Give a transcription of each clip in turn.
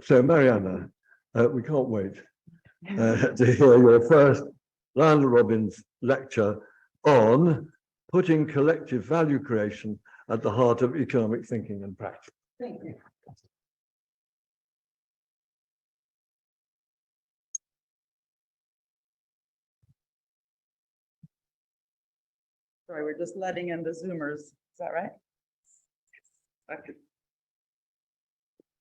So Mariana, we can't wait to hear your first Lionel Robbins lecture on putting collective value creation at the heart of economic thinking and practice. Thank you. Sorry, we're just letting in the Zoomers. Is that right? Okay.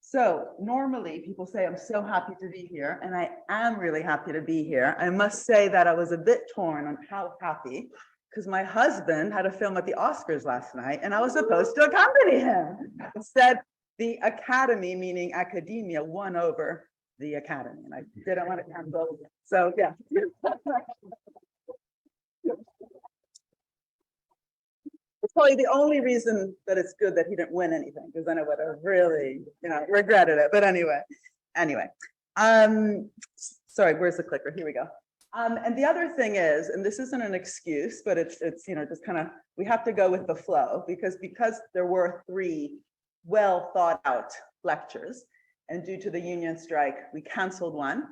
So normally people say, I'm so happy to be here, and I am really happy to be here. I must say that I was a bit torn on how happy, because my husband had a film at the Oscars last night, and I was supposed to accompany him. Instead, the Academy, meaning academia, won over the Academy, and I didn't want to cancel. So yeah. It's probably the only reason that it's good that he didn't win anything, because then I would have really, regretted it. But anyway. Sorry, where's the clicker? Here we go. And the other thing is, and this isn't an excuse, but it's just kind of, we have to go with the flow because there were 3 well thought out lectures, and due to the union strike, we canceled one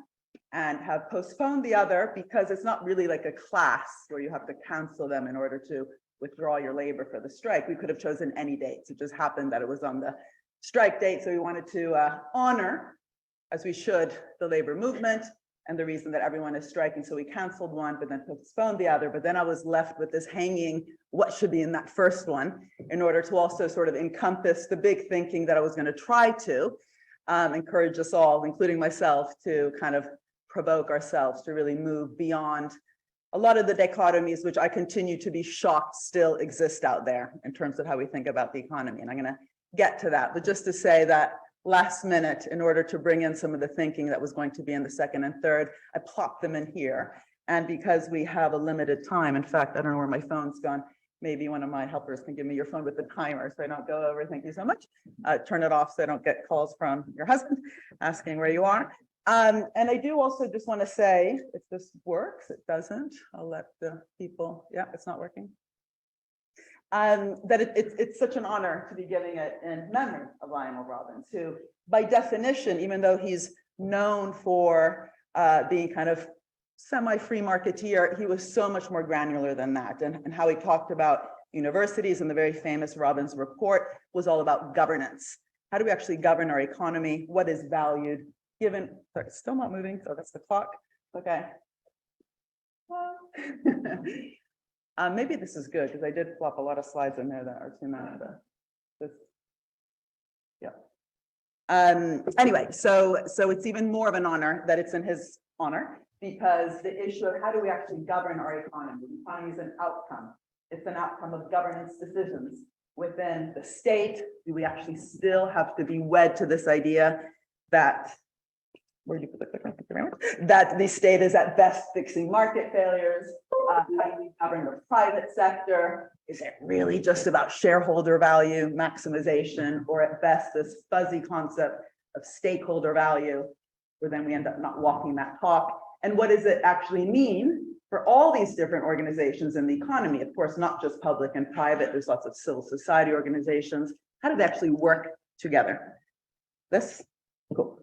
and have postponed the other because it's not really like a class where you have to cancel them in order to withdraw your labor for the strike. We could have chosen any dates. It just happened that it was on the strike date. So we wanted to honor, as we should, the labor movement and the reason that everyone is striking. So we canceled one, but then postponed the other. But then I was left with this hanging, what should be in that first one, in order to also sort of encompass the big thinking that I was going to try to encourage us all, including myself, to kind of provoke ourselves to really move beyond a lot of the dichotomies, which I continue to be shocked still exist out there in terms of how we think about the economy. And I'm going to get to that. But just to say that last minute, in order to bring in some of the thinking that was going to be in the second and third, I plopped them in here. And because we have a limited time, in fact, I don't know where my phone's gone. Maybe one of my helpers can give me your phone with the timer so I don't go over. Thank you so much. Turn it off so I don't get calls from your husband asking where you are. And I do also just want to say, if this works, it doesn't, I'll let the people, yeah, it's not working. That it's such an honor to be giving it in memory of Lionel Robbins, who by definition, even though he's known for being kind of semi-free marketeer, he was so much more granular than that. And how he talked about universities and the very famous Robbins report was all about governance. How do we actually govern our economy? What is valued? Given, sorry, it's still not moving, so that's the clock. Okay. Maybe this is good because I did flop a lot of slides in there that are too many. Yeah. Anyway, so it's even more of an honor that it's in his honor, because the issue of how do we actually govern our economy? The economy is an outcome. It's an outcome of governance decisions within the state. Do we actually still have to be wed to this idea that where do you put the clicker? Thank you very much. That the state is at best fixing market failures? How do we govern the private sector? Is it really just about shareholder value maximization, or at best this fuzzy concept of stakeholder value, where then we end up not walking that talk? And what does it actually mean for all these different organizations in the economy? Of course, not just public and private. There's lots of civil society organizations. How do they actually work together? This, cool.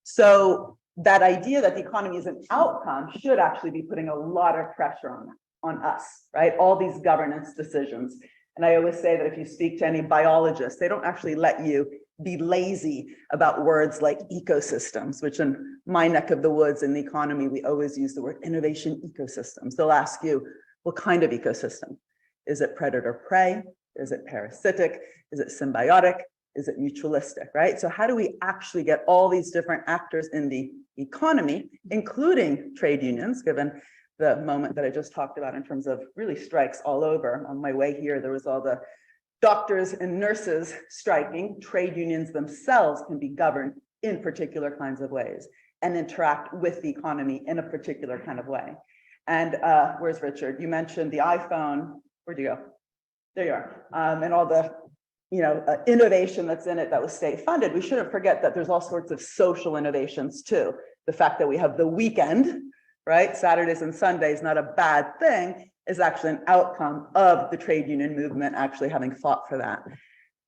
So that idea that the economy is an outcome should actually be putting a lot of pressure on us, right? All these governance decisions. And I always say that if you speak to any biologist, they don't actually let you be lazy about words like ecosystems, which in my neck of the woods in the economy, we always use the word innovation ecosystems. They'll ask you, what kind of ecosystem? Is it predator-prey? Is it parasitic? Is it symbiotic? Is it mutualistic, right? So how do we actually get all these different actors in the economy, including trade unions, given the moment that I just talked about in terms of really strikes all over? On my way here, there was all the doctors and nurses striking. Trade unions themselves can be governed in particular kinds of ways and interact with the economy in a particular kind of way. And where's Richard? You mentioned the iPhone. Where'd you go? There you are. And all the innovation that's in it that was state funded. We shouldn't forget that there's all sorts of social innovations too. The fact that we have the weekend, right? Saturdays and Sundays, not a bad thing, is actually an outcome of the trade union movement actually having fought for that.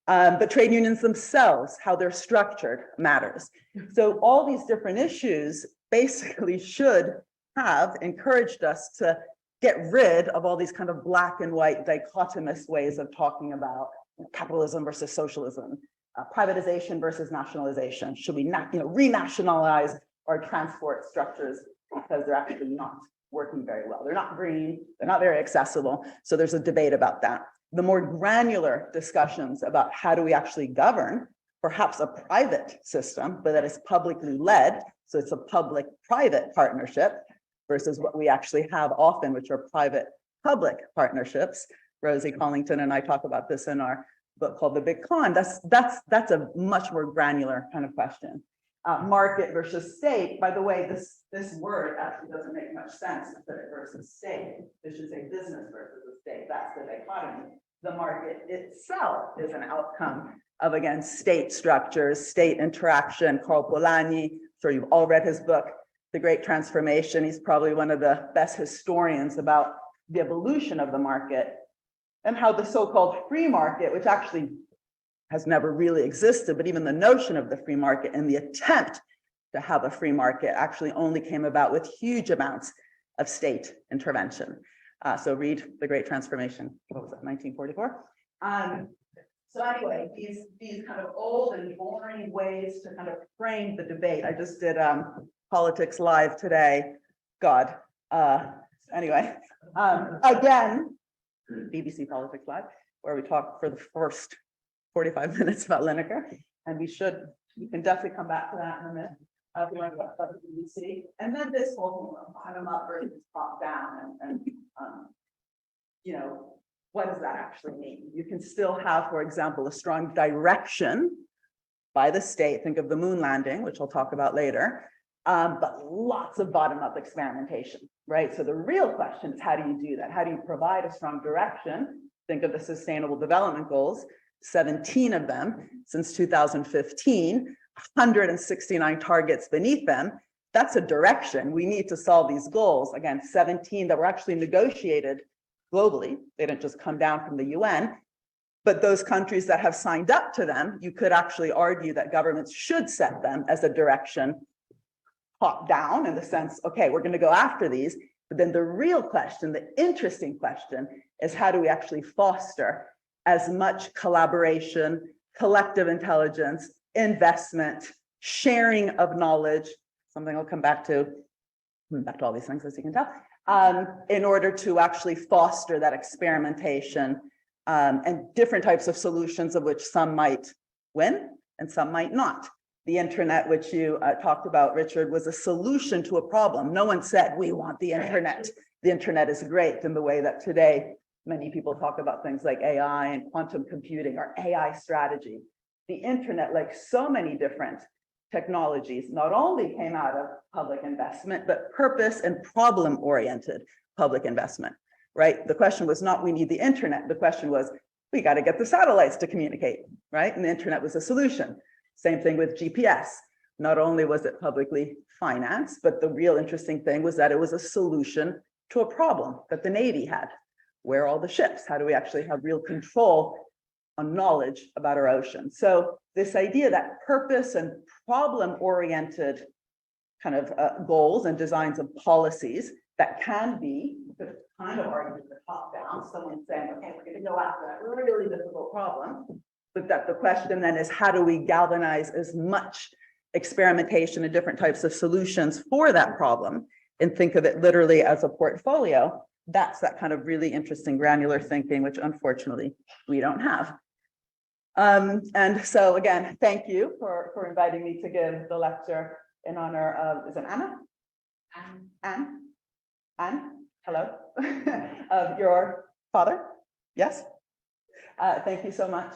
But trade unions themselves, how they're structured, matters. So all these different issues basically should have encouraged us to get rid of all these kind of black and white dichotomous ways of talking about capitalism versus socialism, privatization versus nationalization. Should we renationalize our transport structures because they're actually not working very well? They're not green, they're not very accessible. So there's a debate about that. The more granular discussions about how do we actually govern perhaps a private system, but that is publicly led, so it's a public-private partnership versus what we actually have often, which are private-public partnerships. Rosie Collington and I talk about this in our book called The Big Con. That's a much more granular kind of question. Market versus state. By the way, this word actually doesn't make much sense to put it versus state. This should say business versus the state. That's the dichotomy. The market itself is an outcome of, again, state structures, state interaction. Carl Polanyi, I'm sure you've all read his book, The Great Transformation. He's probably one of the best historians about the evolution of the market and how the so-called free market, which actually has never really existed, but even the notion of the free market and the attempt to have a free market actually only came about with huge amounts of state intervention. So read The Great Transformation. What was it, 1944? So anyway, these kind of old and boring ways to kind of frame the debate. I just did Politics Live today. God. Anyway, again, BBC Politics Live, where we talked for the first 45 minutes about Lineker, and you can definitely come back to that in a minute. If you want to talk about the BBC, and then this whole bottom up versus top down, and what does that actually mean? You can still have, for example, a strong direction by the state. Think of the moon landing, which I'll talk about later, but lots of bottom up experimentation, right? So the real question is, how do you do that? How do you provide a strong direction? Think of the Sustainable Development Goals. 17 of them since 2015, 169 targets beneath them. That's a direction. We need to solve these goals. Again, 17 that were actually negotiated globally. They didn't just come down from the UN, but those countries that have signed up to them, you could actually argue that governments should set them as a direction top down in the sense, okay, we're going to go after these. But then the real question, the interesting question, is how do we actually foster as much collaboration, collective intelligence, investment, sharing of knowledge, something I'll come back to all these things, as you can tell, in order to actually foster that experimentation and different types of solutions, of which some might win and some might not. The internet, which you talked about, Richard, was a solution to a problem. No one said, we want the internet. The internet is great in the way that today, many people talk about things like AI and quantum computing or AI strategy. The internet, like so many different technologies, not only came out of public investment, but purpose and problem-oriented public investment, right? The question was not, we need the internet. The question was, we got to get the satellites to communicate, right? And the internet was a solution. Same thing with GPS. Not only was it publicly financed, but the real interesting thing was that it was a solution to a problem that the Navy had. Where are all the ships? How do we actually have real control on knowledge about our ocean? So this idea that purpose and problem-oriented kind of goals and designs of policies that can be kind of argued the top down, someone saying, okay, we're going to go after that really difficult problem. But that the question then is, how do we galvanize as much experimentation and different types of solutions for that problem and think of it literally as a portfolio? That's that kind of really interesting granular thinking, which unfortunately we don't have. And so again, thank you for inviting me to give the lecture in honor of, is it Anna? Anne, hello, of your father, yes? Thank you so much.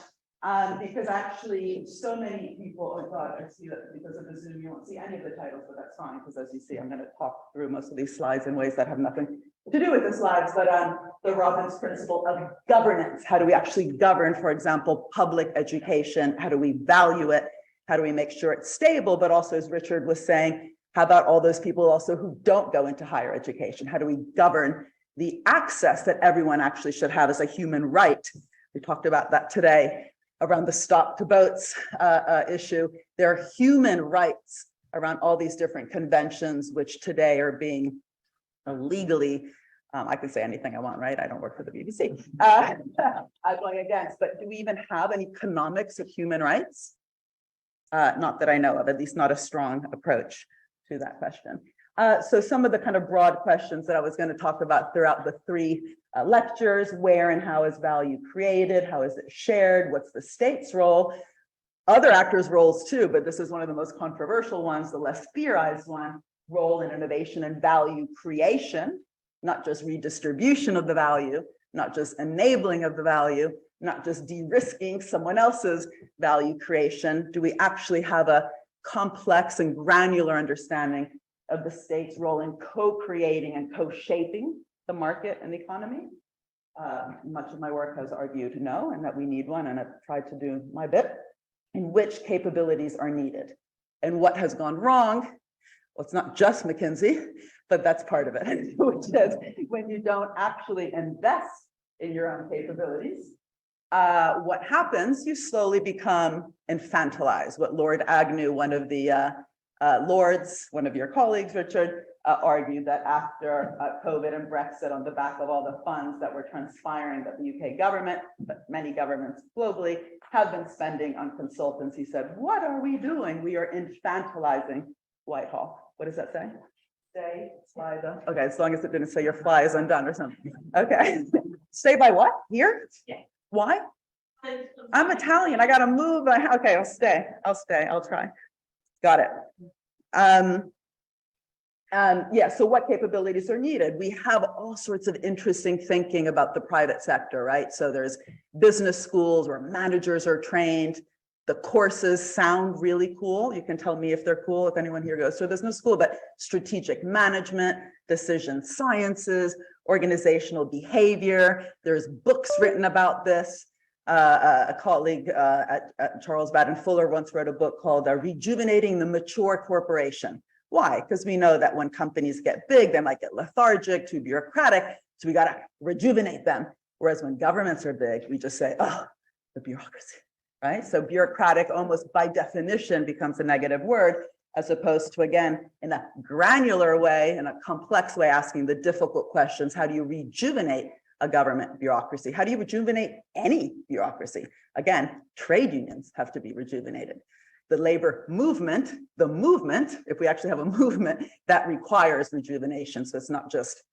Because actually so many people, oh God, I see that because of the Zoom, you won't see any of the titles, but that's fine, because as you see, I'm going to talk through most of these slides in ways that have nothing to do with the slides, but the Robbins principle of governance. How do we actually govern, for example, public education? How do we value it? How do we make sure it's stable? But also, as Richard was saying, how about all those people also who don't go into higher education? How do we govern the access that everyone actually should have as a human right? We talked about that today. around the stop to boats issue. There are human rights around all these different conventions, which today are being legally, I can say anything I want, right? I don't work for the BBC. I'm going against, but do we even have an economics of human rights? Not that I know of, at least not a strong approach to that question. So some of the kind of broad questions that I was going to talk about throughout the three lectures: where and how is value created? How is it shared? What's the state's role? Other actors' roles too, but this is one of the most controversial ones, the less theorized one: role in innovation and value creation, not just redistribution of the value, not just enabling of the value, not just de-risking someone else's value creation. Do we actually have a complex and granular understanding of the state's role in co-creating and co-shaping the market and the economy? Much of my work has argued no, and that we need one, and I've tried to do my bit. In which capabilities are needed and what has gone wrong? Well, it's not just McKinsey, but that's part of it, which is when you don't actually invest in your own capabilities, what happens? You slowly become infantilized. What Lord Agnew, one of the lords, one of your colleagues, Richard, argued that after COVID and Brexit, on the back of all the funds that were transpiring that the UK government, but many governments globally, have been spending on consultants. He said, what are we doing? We are infantilizing Whitehall. What does that say? Stay by the, okay, as long as it didn't say your fly is undone or something. Okay. Stay by what? Here? Yeah. Why? I'm Italian. I got to move. Okay, I'll stay. I'll try. Got it. Yeah, so what capabilities are needed? We have all sorts of interesting thinking about the private sector, right? So there's business schools where managers are trained. The courses sound really cool. You can tell me if they're cool, if anyone here goes to a business school, but strategic management, decision sciences, organizational behavior. There's books written about this. A colleague at Charles Baden Fuller once wrote a book called Rejuvenating the Mature Corporation. Why? Because we know that when companies get big, they might get lethargic, too bureaucratic, so we got to rejuvenate them. Whereas when governments are big, we just say, oh, the bureaucracy, right? So bureaucratic almost by definition becomes a negative word, as opposed to, again, in a granular way, in a complex way, asking the difficult questions. How do you rejuvenate a government bureaucracy? How do you rejuvenate any bureaucracy? Again, trade unions have to be rejuvenated. The labor movement, if we actually have a movement, that requires rejuvenation. So it's not just,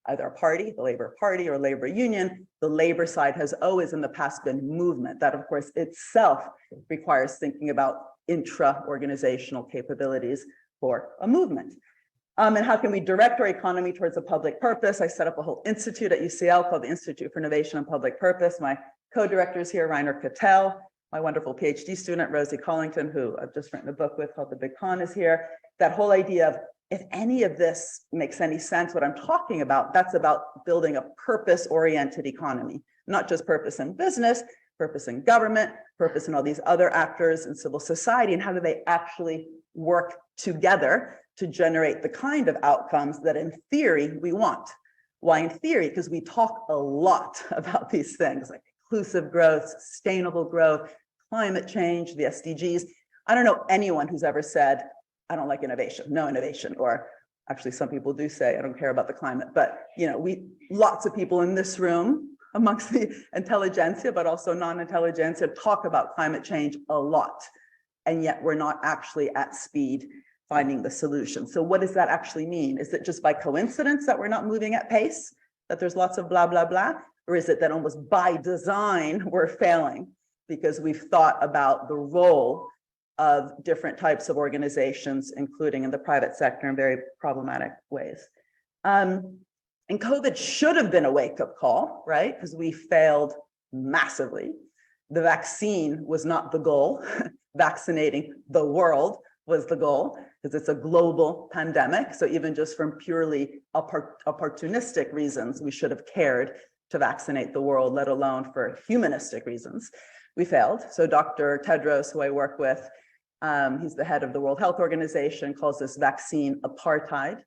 either a party, the Labor Party, or labor union. The labor side has always in the past been movement. That, of course, itself requires thinking about intra-organizational capabilities for a movement. And how can we direct our economy towards a public purpose? I set up a whole institute at UCL called the Institute for Innovation and Public Purpose. My co-directors here, Rainer Cattell, my wonderful PhD student, Rosie Collington, who I've just written a book with called The Big Con, is here. That whole idea of, if any of this makes any sense, what I'm talking about, that's about building a purpose-oriented economy, not just purpose in business, purpose in government, purpose in all these other actors in civil society, and how do they actually work together to generate the kind of outcomes that in theory we want. Why in theory? Because we talk a lot about these things like inclusive growth, sustainable growth, climate change, the SDGs. I don't know anyone who's ever said, I don't like innovation, no innovation, or actually some people do say, I don't care about the climate, but lots of people in this room amongst the intelligentsia, but also non-intelligentsia, talk about climate change a lot. And yet we're not actually at speed finding the solution. So what does that actually mean? Is it just by coincidence that we're not moving at pace, that there's lots of blah, blah, blah? Or is it that almost by design we're failing because we've thought about the role of different types of organizations, including in the private sector, in very problematic ways? And COVID should have been a wake-up call, right? Because we failed massively. The vaccine was not the goal. Vaccinating the world was the goal, because it's a global pandemic. So even just from purely opportunistic reasons, we should have cared to vaccinate the world, let alone for humanistic reasons. We failed. So Dr. Tedros, who I work with, he's the head of the World Health Organization, calls this vaccine apartheid,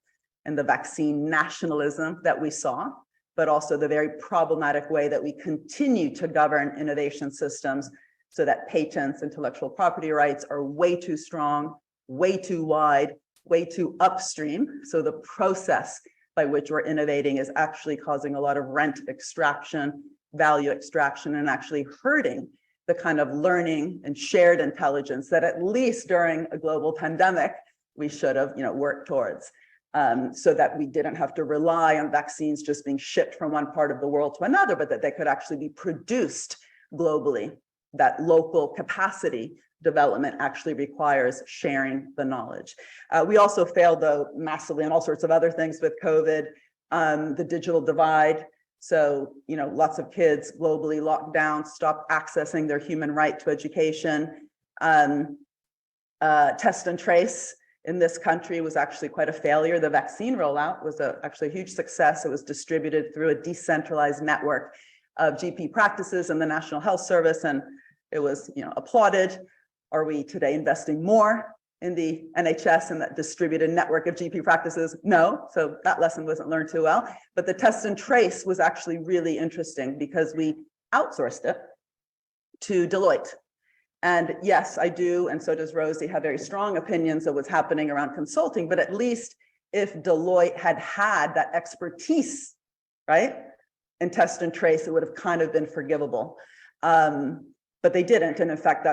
and the vaccine nationalism that we saw, but also the very problematic way that we continue to govern innovation systems so that patents, intellectual property rights are way too strong, way too wide, way too upstream. So the process by which we're innovating is actually causing a lot of rent extraction, value extraction, and actually hurting the kind of learning and shared intelligence that at least during a global pandemic, we should have worked towards, so that we didn't have to rely on vaccines just being shipped from one part of the world to another, but that they could actually be produced globally. That local capacity development actually requires sharing the knowledge. We also failed, though, massively on all sorts of other things with COVID, the digital divide. So, lots of kids globally locked down, stopped accessing their human right to education. Test and trace in this country was actually quite a failure. The vaccine rollout was actually a huge success. It was distributed through a decentralized network of GP practices and the National Health Service, and it was applauded. Are we today investing more in the NHS and that distributed network of GP practices? No, so that lesson wasn't learned too well. But the test and trace was actually really interesting because we outsourced it to Deloitte. And yes, I do, and so does Rosie, have very strong opinions of what's happening around consulting, but at least if Deloitte had had that expertise, right, in test and trace, it would have kind of been forgivable. But they didn't, and in fact,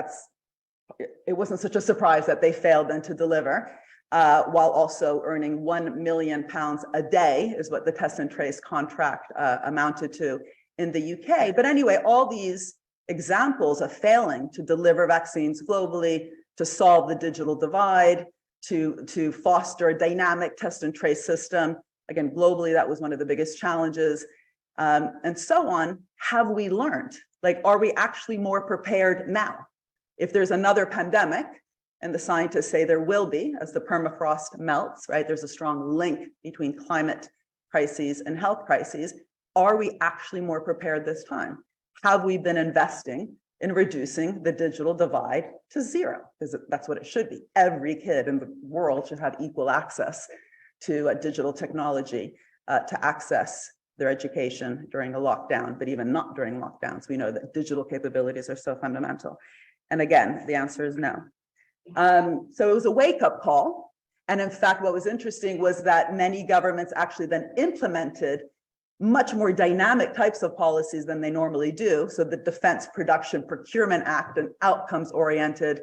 it wasn't such a surprise that they failed then to deliver, while also earning £1 million a day is what the test and trace contract amounted to in the UK. But anyway, all these examples of failing to deliver vaccines globally, to solve the digital divide, to foster a dynamic test and trace system. Again, globally, that was one of the biggest challenges, and so on. Have we learned? Like, are we actually more prepared now? If there's another pandemic, and the scientists say there will be as the permafrost melts, right? There's a strong link between climate crises and health crises. Are we actually more prepared this time? Have we been investing in reducing the digital divide to zero? Because that's what it should be. Every kid in the world should have equal access to digital technology to access their education during a lockdown, but even not during lockdowns. We know that digital capabilities are so fundamental. And again, the answer is no. So it was a wake-up call. And in fact, what was interesting was that many governments actually then implemented much more dynamic types of policies than they normally do. So the Defense Production Procurement Act, and outcomes-oriented,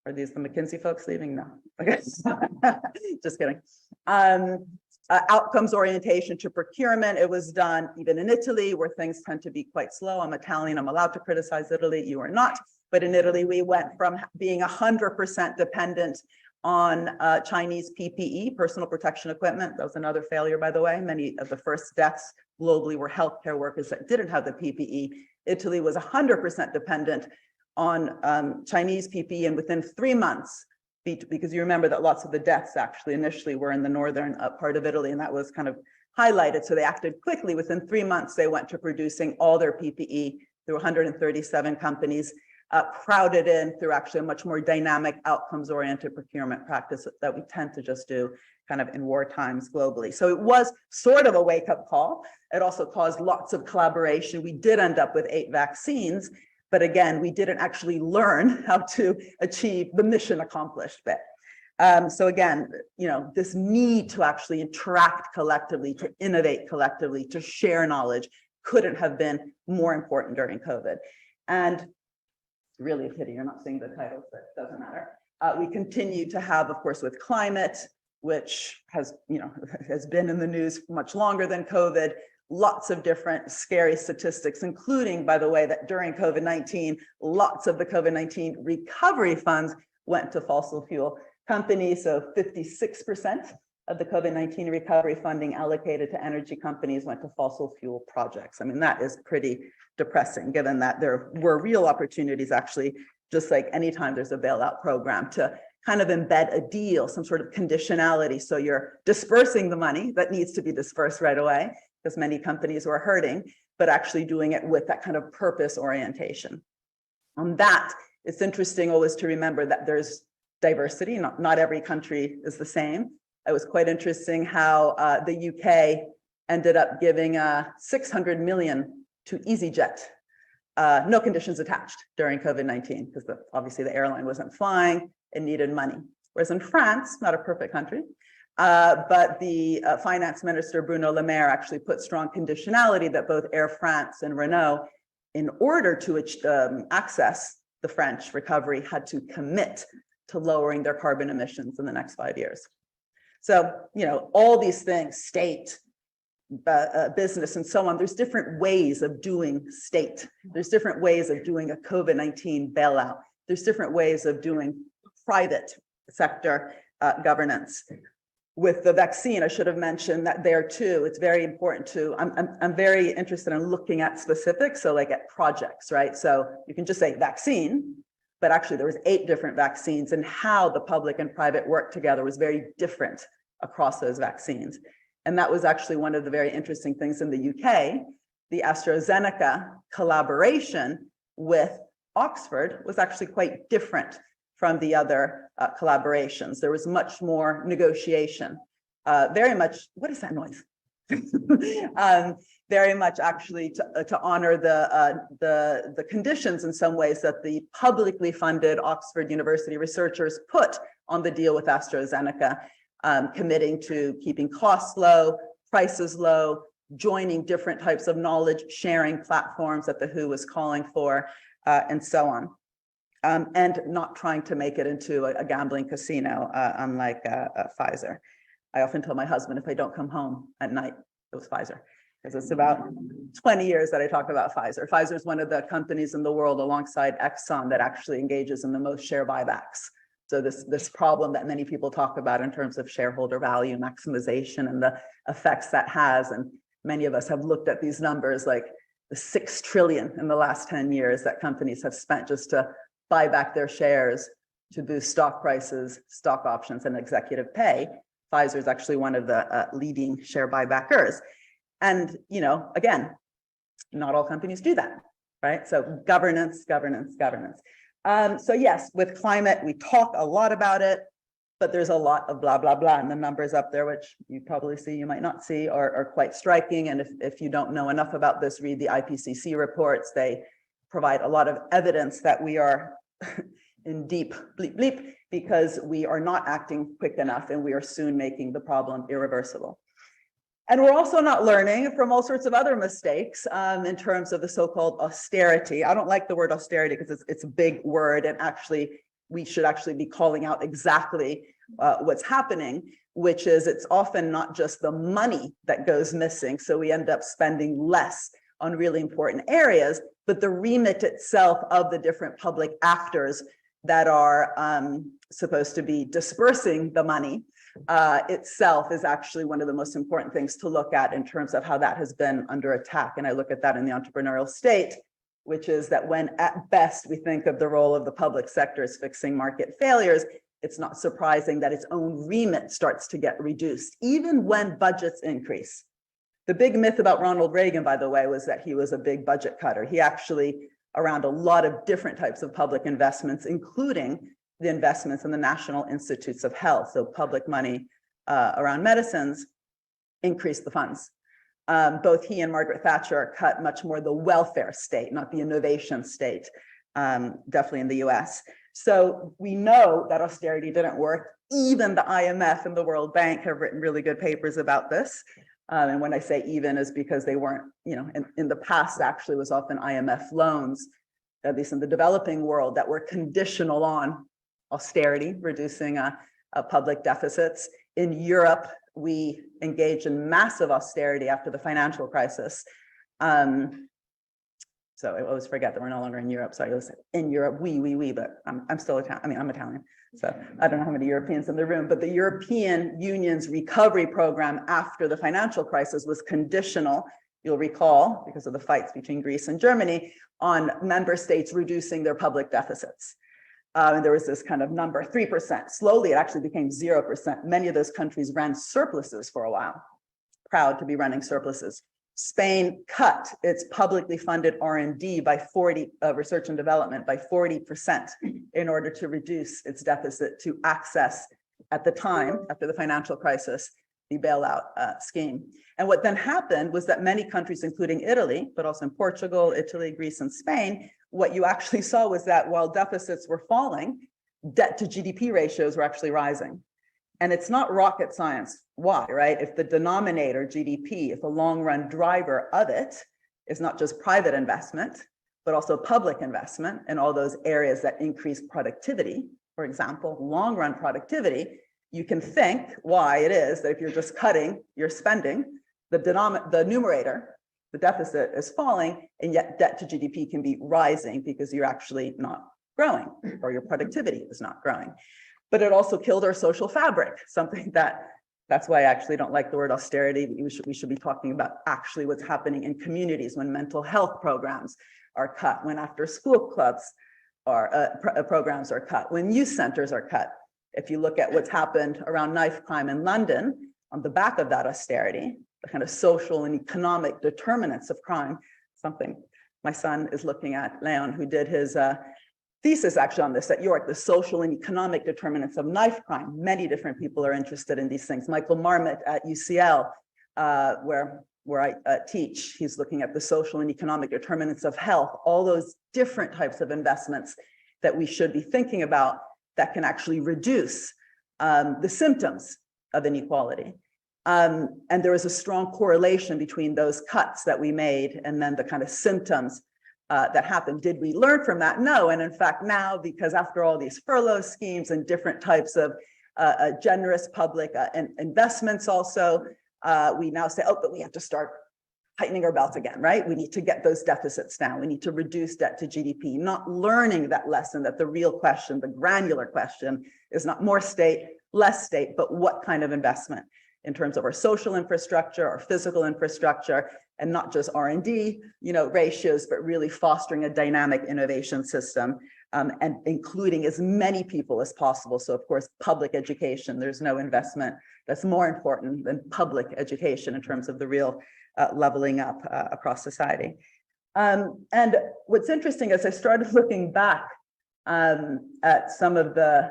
are these the McKinsey folks leaving? No, okay, just kidding. Outcomes orientation to procurement. It was done even in Italy, where things tend to be quite slow. I'm Italian, I'm allowed to criticize Italy, you are not. But in Italy, we went from being 100% dependent on Chinese PPE, personal protection equipment. That was another failure, by the way. Many of the first deaths globally were healthcare workers that didn't have the PPE. Italy was 100% dependent on Chinese PPE, and within 3 months, because you remember that lots of the deaths actually initially were in the northern part of Italy, and that was kind of highlighted. So they acted quickly. Within 3 months, they went to producing all their PPE through 137 companies. Crowded in through actually a much more dynamic outcomes-oriented procurement practice that we tend to just do kind of in war times globally. So it was sort of a wake-up call. It also caused lots of collaboration. We did end up with 8 vaccines, but again, we didn't actually learn how to achieve the mission accomplished bit. So again, this need to actually interact collectively, to innovate collectively, to share knowledge couldn't have been more important during COVID. And really a pity you're not seeing the titles, but it doesn't matter. We continue to have, of course, with climate, which has been in the news much longer than COVID, lots of different scary statistics, including, by the way, that during COVID-19, lots of the COVID-19 recovery funds went to fossil fuel companies. So 56% of the COVID-19 recovery funding allocated to energy companies went to fossil fuel projects. I mean, that is pretty depressing, given that there were real opportunities, actually, just like anytime there's a bailout program, to kind of embed a deal, some sort of conditionality. So you're dispersing the money that needs to be dispersed right away, because many companies were hurting, but actually doing it with that kind of purpose orientation. On that, it's interesting always to remember that there's diversity. Not every country is the same. It was quite interesting how the UK ended up giving 600 million to EasyJet no conditions attached during COVID-19 because obviously the airline wasn't flying and needed money. Whereas in France, not a perfect country, but the finance minister, Bruno Le Maire, actually put strong conditionality that both Air France and Renault, in order to access the French recovery, had to commit to lowering their carbon emissions in the next 5 years. So, you know, all these things, state, business, and so on, there's different ways of doing state. There's different ways of doing a COVID-19 bailout. There's different ways of doing private sector governance. With the vaccine, I should have mentioned that there too, it's very important to, I'm very interested in looking at specifics, so like at projects, right? So you can just say vaccine, but actually there was 8 different vaccines, and how the public and private work together was very different across those vaccines. And that was actually one of the very interesting things in the UK. The AstraZeneca collaboration with Oxford was actually quite different from the other collaborations. There was much more negotiation, very much, what is that noise? Very much actually to honor the conditions in some ways that the publicly funded Oxford University researchers put on the deal with AstraZeneca, committing to keeping costs low, prices low, joining different types of knowledge sharing platforms that the WHO was calling for, and so on. And not trying to make it into a gambling casino, unlike Pfizer. I often tell my husband, if I don't come home at night, it was Pfizer. Because it's about 20 years that I talk about Pfizer. Pfizer is one of the companies in the world alongside Exxon that actually engages in the most share buybacks. So this problem that many people talk about in terms of shareholder value maximization and the effects that has, and many of us have looked at these numbers, like the 6 trillion in the last 10 years that companies have spent just to buy back their shares to boost stock prices, stock options, and executive pay. Pfizer is actually one of the leading share buybackers. And, you know, again, not all companies do that, right? So governance, governance, governance. So yes, with climate, we talk a lot about it, but there's a lot of blah, blah, blah. And the numbers up there, which you probably see, you might not see, are quite striking. And if you don't know enough about this, read the IPCC reports. They provide a lot of evidence that we are in deep bleep, bleep, because we are not acting quick enough and we are soon making the problem irreversible. And we're also not learning from all sorts of other mistakes in terms of the so-called austerity. I don't like the word austerity because it's a big word, and actually we should actually be calling out exactly what's happening, which is it's often not just the money that goes missing. So we end up spending less on really important areas, but the remit itself of the different public actors that are supposed to be dispersing the money itself is actually one of the most important things to look at in terms of how that has been under attack. And I look at that in the entrepreneurial state, which is that when at best we think of the role of the public sector as fixing market failures, it's not surprising that its own remit starts to get reduced, even when budgets increase. The big myth about Ronald Reagan, by the way, was that he was a big budget cutter. He actually, around a lot of different types of public investments, including the investments in the National Institutes of Health, so public money around medicines, increased the funds. Both he and Margaret Thatcher cut much more the welfare state, not the innovation state, definitely in the US. So we know that austerity didn't work. Even the IMF and the World Bank have written really good papers about this. And when I say even is because they weren't, you know, in the past actually was often IMF loans, at least in the developing world, that were conditional on austerity, reducing public deficits. In Europe, we engaged in massive austerity after the financial crisis. So I always forget that we're no longer in Europe. So I was in Europe, we, but I'm still Italian. I mean, I'm Italian. So I don't know how many Europeans in the room, but the European Union's recovery program after the financial crisis was conditional, you'll recall, because of the fights between Greece and Germany, on member states reducing their public deficits. And there was this kind of number, 3%. Slowly, it actually became 0%. Many of those countries ran surpluses for a while, proud to be running surpluses. Spain cut its publicly funded R&D by research and development by 40% in order to reduce its deficit to access, at the time, after the financial crisis, the bailout scheme. And what then happened was that many countries, including Italy, but also in Portugal, Italy, Greece, and Spain, what you actually saw was that while deficits were falling, debt to GDP ratios were actually rising. And it's not rocket science. Why, right? If the denominator, GDP, if the long run driver of it is not just private investment, but also public investment in all those areas that increase productivity, for example, long run productivity, you can think why it is that if you're just cutting your spending, the numerator, the deficit is falling, and yet debt to GDP can be rising because you're actually not growing or your productivity is not growing. But it also killed our social fabric, something that's why I actually don't like the word austerity. We should be talking about actually what's happening in communities when mental health programs are cut, when after school clubs programs are cut, when youth centers are cut. If you look at what's happened around knife crime in London, on the back of that austerity, the kind of social and economic determinants of crime, something my son is looking at, Leon, who did his thesis actually on this at York, the social and economic determinants of knife crime. Many different people are interested in these things. Michael Marmot at UCL, where I teach, he's looking at the social and economic determinants of health, all those different types of investments that we should be thinking about that can actually reduce the symptoms of inequality. And there is a strong correlation between those cuts that we made and then the kind of symptoms that happened. Did we learn from that? No. And in fact, now, because after all these furlough schemes and different types of generous public investments also, we now say, oh, but we have to start tightening our belts again, right? We need to get those deficits down. We need to reduce debt to GDP, not learning that lesson that the real question, the granular question is not more state, less state, but what kind of investment in terms of our social infrastructure, our physical infrastructure, and not just R&D, ratios, but really fostering a dynamic innovation system and including as many people as possible. So of course, public education, there's no investment that's more important than public education in terms of the real leveling up across society. And what's interesting is I started looking back at some of the,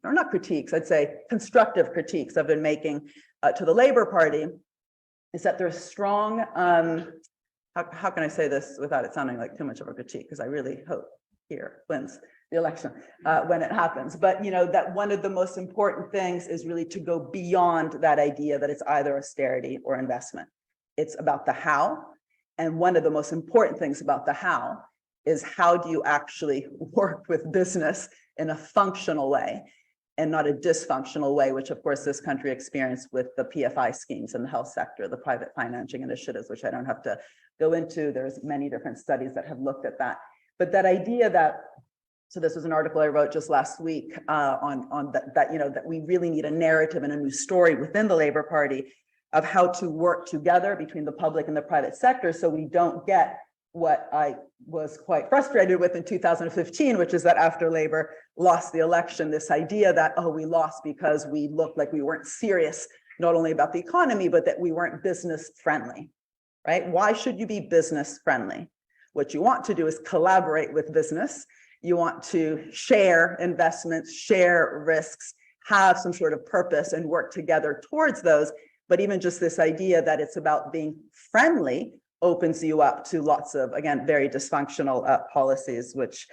or not critiques, I'd say constructive critiques I've been making to the Labour Party, is that there's strong, how can I say this without it sounding like too much of a critique, because I really hope here wins the election when it happens. But that one of the most important things is really to go beyond that idea that it's either austerity or investment. It's about the how. And one of the most important things about the how is how do you actually work with business in a functional way and not a dysfunctional way, which of course this country experienced with the PFI schemes in the health sector, the private financing initiatives, which I don't have to go into. There's many different studies that have looked at that. But that idea that, so this was an article I wrote just last week on that, that we really need a narrative and a new story within the Labour Party of how to work together between the public and the private sector so we don't get what I was quite frustrated with in 2015, which is that after Labour lost the election, this idea that, oh, we lost because we looked like we weren't serious, not only about the economy, but that we weren't business friendly, right? Why should you be business friendly? What you want to do is collaborate with business. You want to share investments, share risks, have some sort of purpose and work together towards those. But even just this idea that it's about being friendly opens you up to lots of, again, very dysfunctional policies, which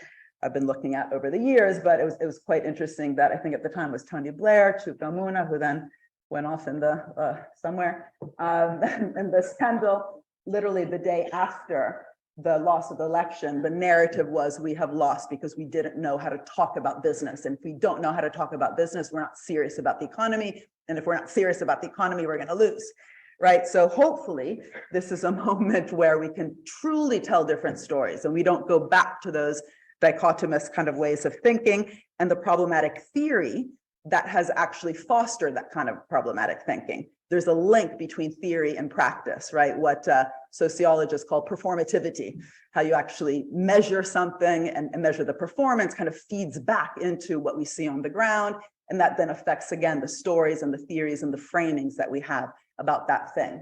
I've been looking at over the years. But it was quite interesting that I think at the time was Tony Blair, Chukwamuna, who then went off in the somewhere in the scandal. Literally the day after the loss of the election, the narrative was we have lost because we didn't know how to talk about business. And if we don't know how to talk about business, we're not serious about the economy. And if we're not serious about the economy, we're going to lose, right? So hopefully this is a moment where we can truly tell different stories and we don't go back to those dichotomous kind of ways of thinking and the problematic theory that has actually fostered that kind of problematic thinking. There's a link between theory and practice, right? What sociologists call performativity, how you actually measure something and measure the performance kind of feeds back into what we see on the ground. And that then affects, again, the stories and the theories and the framings that we have about that thing.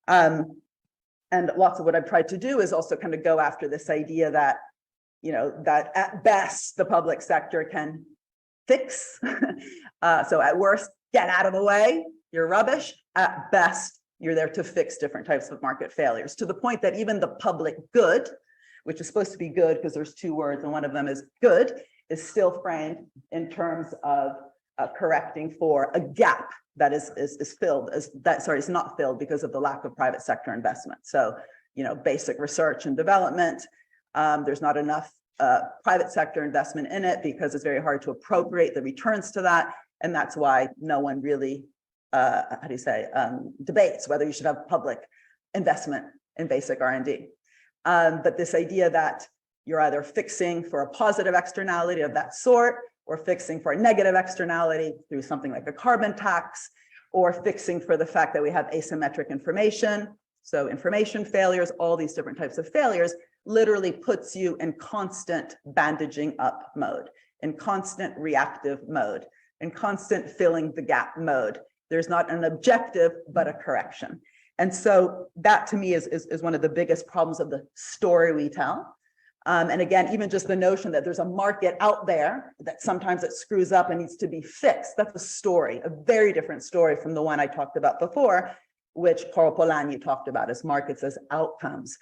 And lots of what I've tried to do is also kind of go after this idea that, that at best the public sector can fix. So at worst, get out of the way, you're rubbish. At best, you're there to fix different types of market failures, to the point that even the public good, which is supposed to be good because there's two words and one of them is good, is still framed in terms of correcting for a gap that is filled, is not filled because of the lack of private sector investment. So, basic research and development, there's not enough private sector investment in it because it's very hard to appropriate the returns to that. And that's why no one really, debates whether you should have public investment in basic R&D. But this idea that you're either fixing for a positive externality of that sort, or fixing for a negative externality through something like a carbon tax, or fixing for the fact that we have asymmetric information. So information failures, all these different types of failures, literally puts you in constant bandaging up mode, in constant reactive mode, in constant filling the gap mode. There's not an objective, but a correction. And so that to me is one of the biggest problems of the story we tell. And again, even just the notion that there's a market out there that sometimes it screws up and needs to be fixed. That's a story, a very different story from the one I talked about before, which Carl Polanyi talked about as markets as outcomes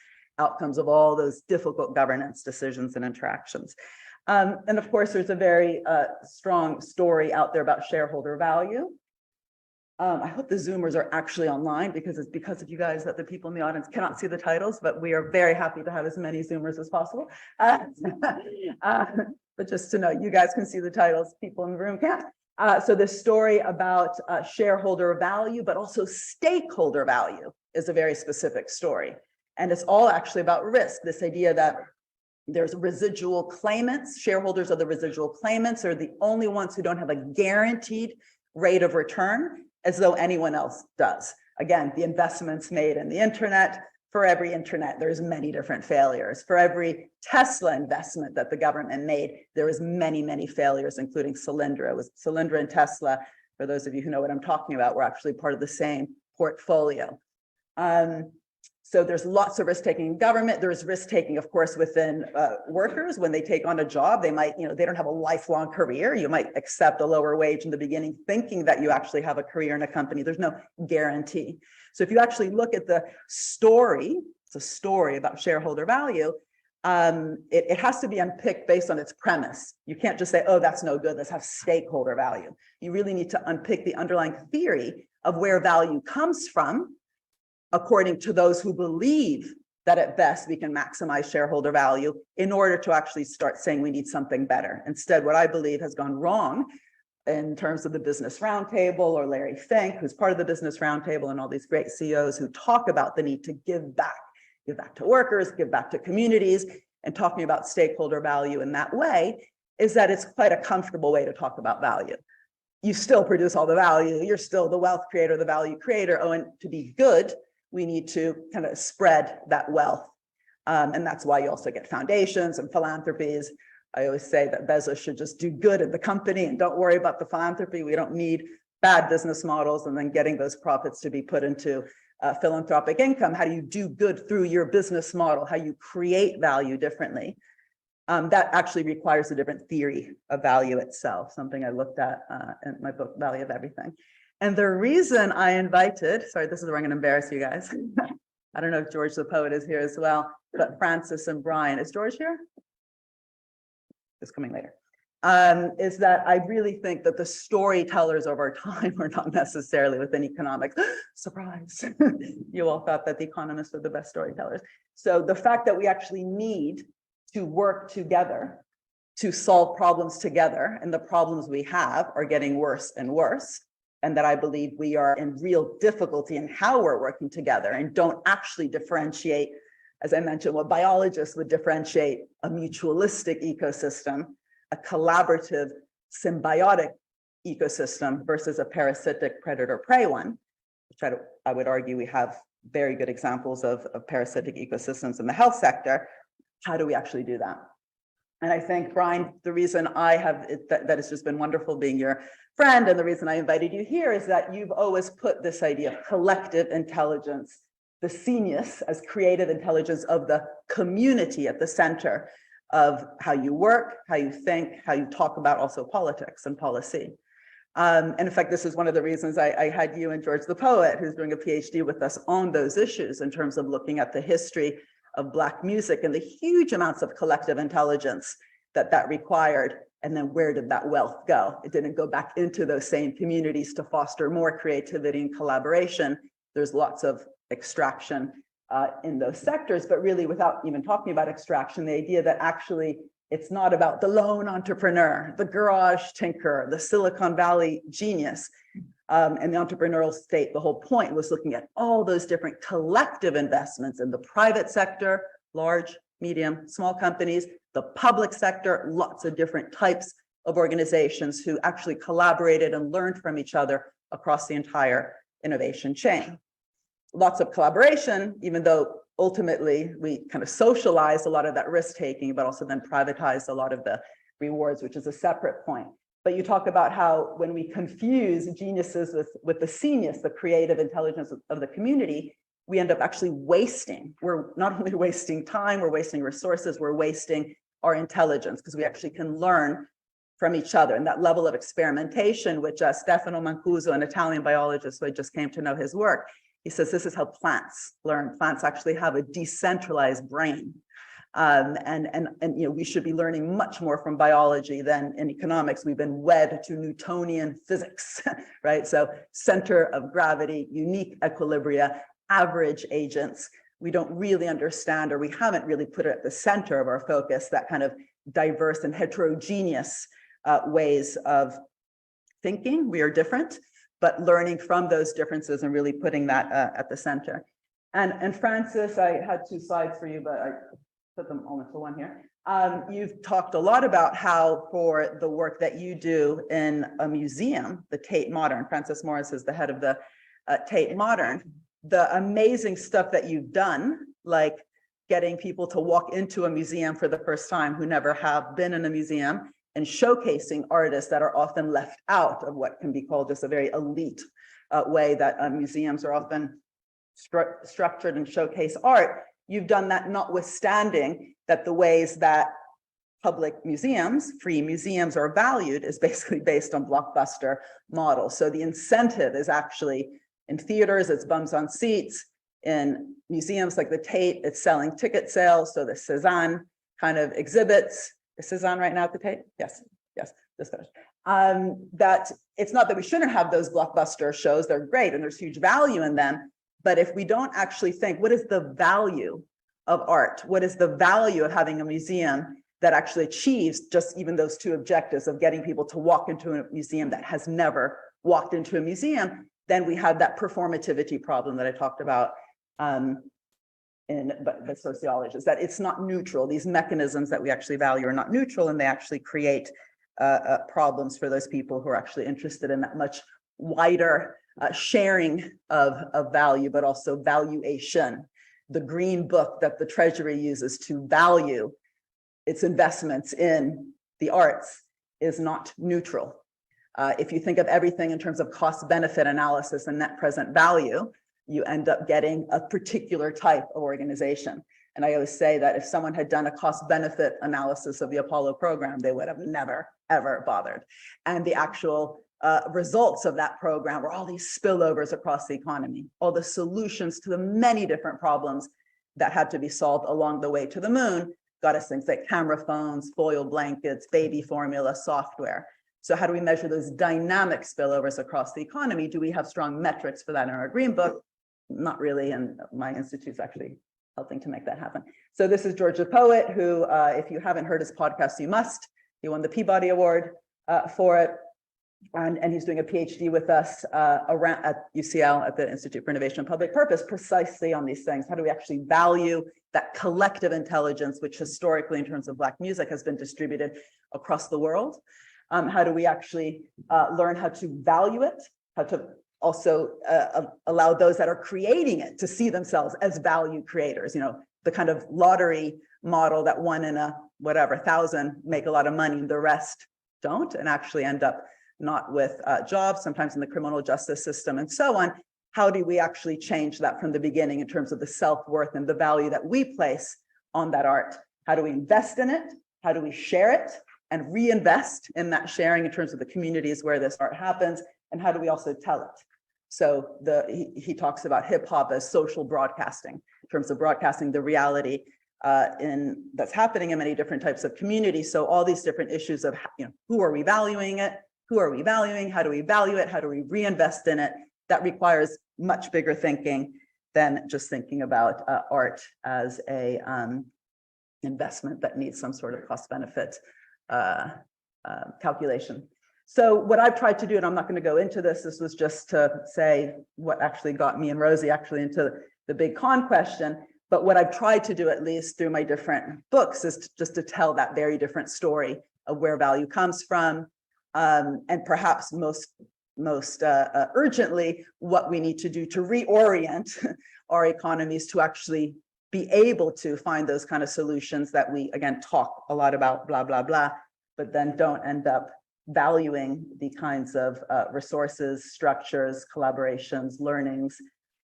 of all those difficult governance decisions and interactions. And of course, there's a very strong story out there about shareholder value. I hope the Zoomers are actually online because it's because of you guys that the people in the audience cannot see the titles, but we are very happy to have as many Zoomers as possible. But just to know, you guys can see the titles, people in the room can't. So this story about shareholder value, but also stakeholder value is a very specific story. And it's all actually about risk, this idea that there's residual claimants, shareholders are the residual claimants, are the only ones who don't have a guaranteed rate of return, as though anyone else does. Again, the investments made in the internet, for every internet, there's many different failures. For every Tesla investment that the government made, there is many, many failures, including Solyndra. It was Solyndra and Tesla, for those of you who know what I'm talking about, were actually part of the same portfolio. So there's lots of risk-taking in government. There's risk-taking, of course, within workers. When they take on a job, they might, they don't have a lifelong career. You might accept a lower wage in the beginning, thinking that you actually have a career in a company. There's no guarantee. So if you actually look at the story, it's a story about shareholder value, it has to be unpicked based on its premise. You can't just say, oh, that's no good, let's have stakeholder value. You really need to unpick the underlying theory of where value comes from, according to those who believe that at best we can maximize shareholder value in order to actually start saying we need something better. Instead, what I believe has gone wrong in terms of the Business Roundtable or Larry Fink, who's part of the Business Roundtable, and all these great CEOs who talk about the need to give back to workers, give back to communities, and talking about stakeholder value in that way, is that it's quite a comfortable way to talk about value. You still produce all the value, you're still the wealth creator, the value creator. Oh, and to be good, we need to kind of spread that wealth. And that's why you also get foundations and philanthropies. I always say that Bezos should just do good at the company and don't worry about the philanthropy. We don't need bad business models and then getting those profits to be put into philanthropic income. How do you do good through your business model? How you create value differently? That actually requires a different theory of value itself, something I looked at in my book, Value of Everything. And the reason I invited, sorry, this is where I'm going to embarrass you guys. I don't know if George the poet is here as well, but Francis and Brian, is George here? It's coming later. Is that I really think that the storytellers of our time are not necessarily within economics. Surprise. You all thought that the economists are the best storytellers. So the fact that we actually need to work together to solve problems together, and the problems we have are getting worse and worse, and that I believe we are in real difficulty in how we're working together and don't actually differentiate, as I mentioned, what biologists would differentiate a mutualistic ecosystem, a collaborative, symbiotic ecosystem versus a parasitic predator-prey one, which I would argue we have very good examples of parasitic ecosystems in the health sector. How do we actually do that? And I think, Brian, the reason I have that it's just been wonderful being your friend, and the reason I invited you here is that you've always put this idea of collective intelligence, the genius as creative intelligence of the community at the center of how you work, how you think, how you talk about also politics and policy. And in fact, this is one of the reasons I had you and George the poet, who's doing a PhD with us on those issues in terms of looking at the history of Black music and the huge amounts of collective intelligence that required. And then where did that wealth go? It didn't go back into those same communities to foster more creativity and collaboration. There's lots of extraction in those sectors, but really without even talking about extraction, the idea that actually it's not about the lone entrepreneur, the garage tinker, the Silicon Valley genius, and the entrepreneurial state. The whole point was looking at all those different collective investments in the private sector, large, medium, small companies, the public sector, lots of different types of organizations who actually collaborated and learned from each other across the entire innovation chain. Lots of collaboration, even though ultimately we kind of socialized a lot of that risk taking, but also then privatized a lot of the rewards, which is a separate point. But you talk about how when we confuse geniuses with the genius, the creative intelligence of the community, we end up actually wasting. We're not only wasting time, we're wasting resources, we're wasting our intelligence, because we actually can learn from each other. And that level of experimentation, which Stefano Mancuso, an Italian biologist who I just came to know his work, he says this is how plants learn. Plants actually have a decentralized brain. And you know, we should be learning much more from biology than in economics. We've been wed to Newtonian physics, right? So center of gravity, unique equilibria, average agents. We don't really understand, or we haven't really put it at the center of our focus, that kind of diverse and heterogeneous ways of thinking. We are different, but learning from those differences and really putting that at the center. And Francis, I had 2 slides for you, but I put them all into one here. You've talked a lot about how for the work that you do in a museum, the Tate Modern, Francis Morris is the head of the Tate Modern, the amazing stuff that you've done, like getting people to walk into a museum for the first time who never have been in a museum, and showcasing artists that are often left out of what can be called just a very elite way that museums are often structured and showcase art. You've done that notwithstanding that the ways that public museums, free museums, are valued is basically based on blockbuster models. So the incentive is actually in theaters, it's bums on seats. In museums like the Tate, it's selling ticket sales. So the Cézanne kind of exhibits. Is Cézanne right now at the Tate? Yes, yes, this finished. That it's not that we shouldn't have those blockbuster shows, they're great and there's huge value in them, but if we don't actually think, what is the value of art? What is the value of having a museum that actually achieves just even those 2 objectives of getting people to walk into a museum that has never walked into a museum? Then we have that performativity problem that I talked about in the sociologists, that it's not neutral. These mechanisms that we actually value are not neutral, and they actually create problems for those people who are actually interested in that much wider sharing of value, but also valuation. The green book that the Treasury uses to value its investments in the arts is not neutral. If you think of everything in terms of cost-benefit analysis and net present value, you end up getting a particular type of organization. And I always say that if someone had done a cost-benefit analysis of the Apollo program, they would have never, ever bothered. And the actual results of that program were all these spillovers across the economy, all the solutions to the many different problems that had to be solved along the way to the moon, got us things like camera phones, foil blankets, baby formula, software. So how do we measure those dynamic spillovers across the economy? Do we have strong metrics for that in our green book? Not really, and my institute's actually helping to make that happen. So this is George the poet, who, if you haven't heard his podcast, you must. He won the Peabody Award for it. And he's doing a PhD with us around at UCL at the Institute for Innovation and Public Purpose, precisely on these things. How do we actually value that collective intelligence, which historically in terms of Black music has been distributed across the world? How do we actually learn how to value it, how to also allow those that are creating it to see themselves as value creators? You know, the kind of lottery model that 1 in a whatever 1,000 make a lot of money, the rest don't, and actually end up not with jobs, sometimes in the criminal justice system and so on. How do we actually change that from the beginning in terms of the self-worth and the value that we place on that art? How do we invest in it? How do we share it? and reinvest in that sharing in terms of the communities where this art happens? And how do we also tell it? So he talks about hip hop as social broadcasting, in terms of broadcasting the reality that's happening in many different types of communities. So all these different issues of, who are we valuing it? Who are we valuing? How do we value it? How do we reinvest in it? That requires much bigger thinking than just thinking about art as a investment that needs some sort of cost benefit calculation. So what I've tried to do, and I'm not going to go into this, this was just to say what actually got me and Rosie actually into the big con question. But what I've tried to do, at least through my different books, is just to tell that very different story of where value comes from, and perhaps most urgently, what we need to do to reorient our economies to actually be able to find those kind of solutions that we, again, talk a lot about, blah, blah, blah, but then don't end up valuing the kinds of resources, structures, collaborations, learnings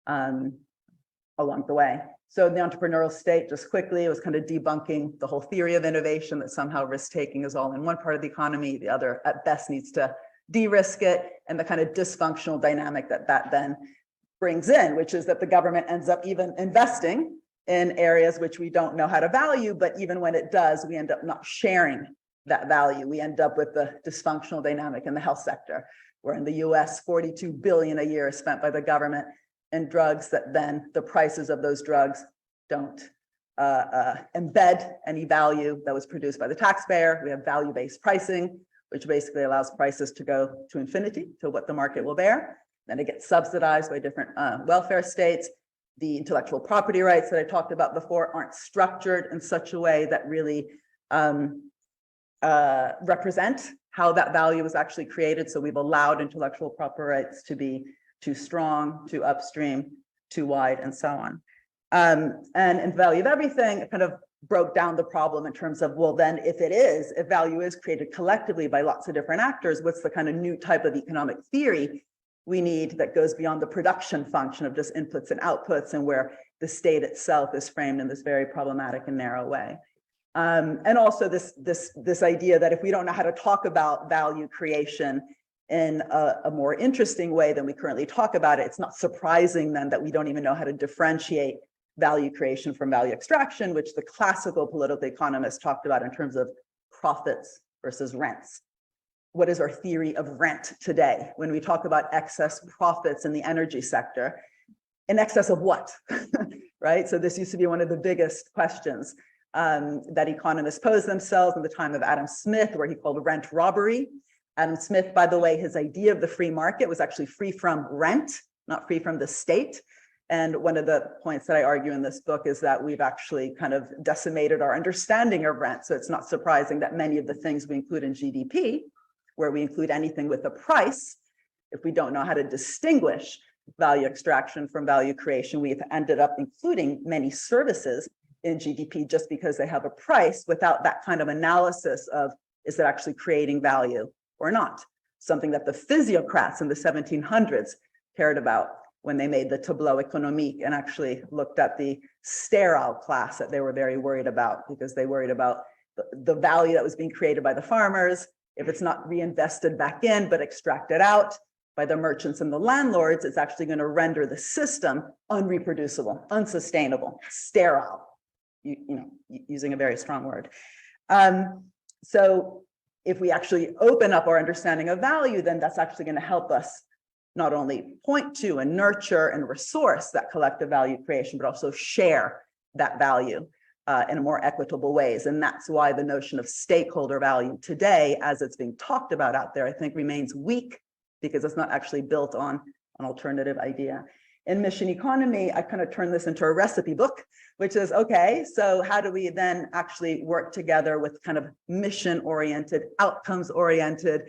along the way. So the entrepreneurial state, just quickly, it was kind of debunking the whole theory of innovation, that somehow risk-taking is all in one part of the economy, the other at best needs to de-risk it, and the kind of dysfunctional dynamic that then brings in, which is that the government ends up even investing in areas which we don't know how to value, but even when it does, we end up not sharing that value. We end up with the dysfunctional dynamic in the health sector, where in the US, 42 billion a year is spent by the government in drugs that then the prices of those drugs don't embed any value that was produced by the taxpayer. We have value-based pricing, which basically allows prices to go to infinity, to what the market will bear. Then it gets subsidized by different welfare states. The intellectual property rights that I talked about before aren't structured in such a way that really represent how that value was actually created. So we've allowed intellectual property rights to be too strong, too upstream, too wide, and so on. And in Value of Everything, it kind of broke down the problem in terms of, well, then if value is created collectively by lots of different actors, what's the kind of new type of economic theory we need that goes beyond the production function of just inputs and outputs, and where the state itself is framed in this very problematic and narrow way. And also this idea that if we don't know how to talk about value creation in a more interesting way than we currently talk about it, it's not surprising then that we don't even know how to differentiate value creation from value extraction, which the classical political economists talked about in terms of profits versus rents. What is our theory of rent today? When we talk about excess profits in the energy sector, in excess of what, right? So this used to be one of the biggest questions that economists posed themselves in the time of Adam Smith, where he called rent robbery. Adam Smith, by the way, his idea of the free market was actually free from rent, not free from the state. And one of the points that I argue in this book is that we've actually kind of decimated our understanding of rent. So it's not surprising that many of the things we include in GDP, where we include anything with a price, if we don't know how to distinguish value extraction from value creation, we've ended up including many services in GDP just because they have a price without that kind of analysis of, is it actually creating value or not? Something that the physiocrats in the 1700s cared about when they made the tableau économique and actually looked at the sterile class that they were very worried about, because they worried about the value that was being created by the farmers. If it's not reinvested back in, but extracted out by the merchants and the landlords, it's actually going to render the system unreproducible, unsustainable, sterile, using a very strong word. So if we actually open up our understanding of value, then that's actually going to help us not only point to and nurture and resource that collective value creation, but also share that value in more equitable ways. And that's why the notion of stakeholder value today, as it's being talked about out there, I think remains weak, because it's not actually built on an alternative idea. In Mission Economy, I kind of turned this into a recipe book, which is, okay, so how do we then actually work together with kind of mission-oriented, outcomes-oriented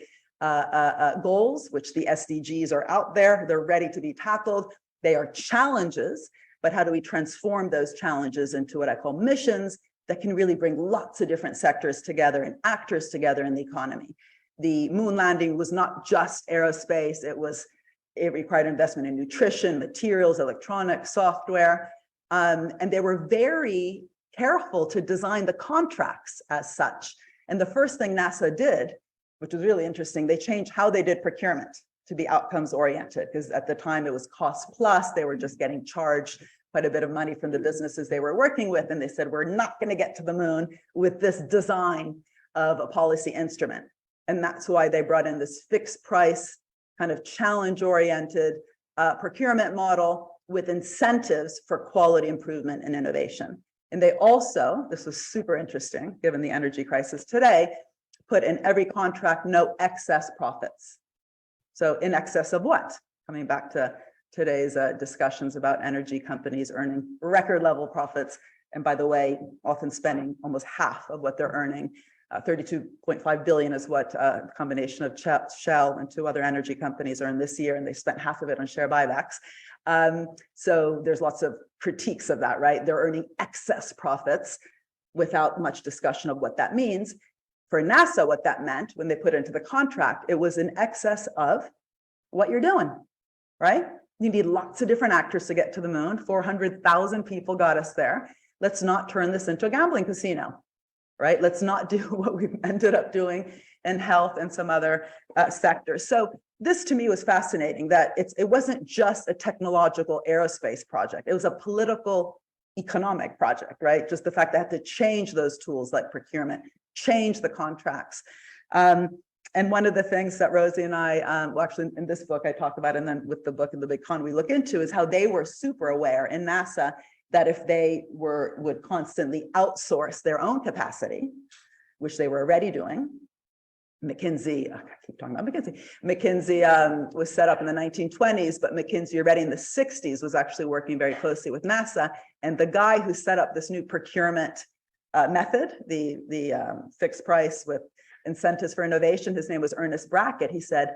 goals, which the SDGs are out there, they're ready to be tackled. They are challenges, but how do we transform those challenges into what I call missions that can really bring lots of different sectors together and actors together in the economy? The moon landing was not just aerospace, it required investment in nutrition, materials, electronics, software, and they were very careful to design the contracts as such. And the first thing NASA did, which was really interesting, they changed how they did procurement to be outcomes oriented, because at the time it was cost plus. They were just getting charged quite a bit of money from the businesses they were working with. And they said, we're not going to get to the moon with this design of a policy instrument. And that's why they brought in this fixed price, kind of challenge oriented procurement model with incentives for quality improvement and innovation. And they also, this was super interesting, given the energy crisis today, put in every contract no excess profits. So in excess of what? Coming back to today's discussions about energy companies earning record level profits. And by the way, often spending almost half of what they're earning. 32.5 billion is what a combination of Shell and 2 other energy companies earned this year, and they spent half of it on share buybacks. So there's lots of critiques of that, right? They're earning excess profits without much discussion of what that means. For NASA, what that meant when they put it into the contract, it was in excess of what you're doing, right? You need lots of different actors to get to the moon. 400,000 people got us there. Let's not turn this into a gambling casino, right? Let's not do what we've ended up doing in health and some other sectors. So this to me was fascinating, that it wasn't just a technological aerospace project. It was a political economic project, right? Just the fact that I had to change those tools like procurement, change the contracts. And one of the things that Rosie and I, well, actually in this book I talked about, and then with the book and the big con we look into, is how they were super aware in NASA that if they would constantly outsource their own capacity, which they were already doing. McKinsey, I keep talking about McKinsey. McKinsey was set up in the 1920s, but McKinsey already in the 60s was actually working very closely with NASA. And the guy who set up this new procurement method, the fixed price with incentives for innovation, his name was Ernest Brackett. He said,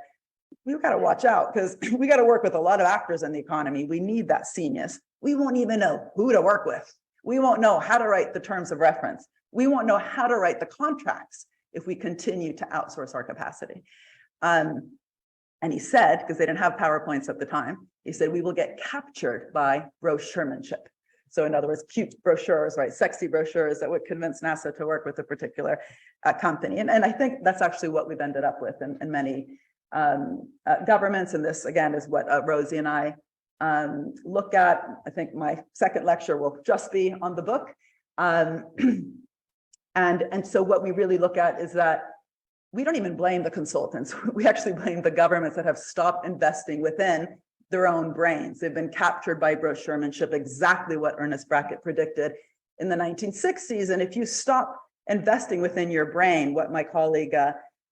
we've got to watch out because we got to work with a lot of actors in the economy. We need that genius. We won't even know who to work with. We won't know how to write the terms of reference. We won't know how to write the contracts if we continue to outsource our capacity. And he said, because they didn't have PowerPoints at the time, he said, we will get captured by brochuremanship. So in other words, cute brochures, right? Sexy brochures that would convince NASA to work with a particular company. And I think that's actually what we've ended up with in many governments. And this, again, is what Rosie and I look at. I think my second lecture will just be on the book. And so what we really look at is that we don't even blame the consultants. We actually blame the governments that have stopped investing within their own brains. They've been captured by brochuremanship, exactly what Ernest Brackett predicted in the 1960s. And if you stop investing within your brain, what my colleague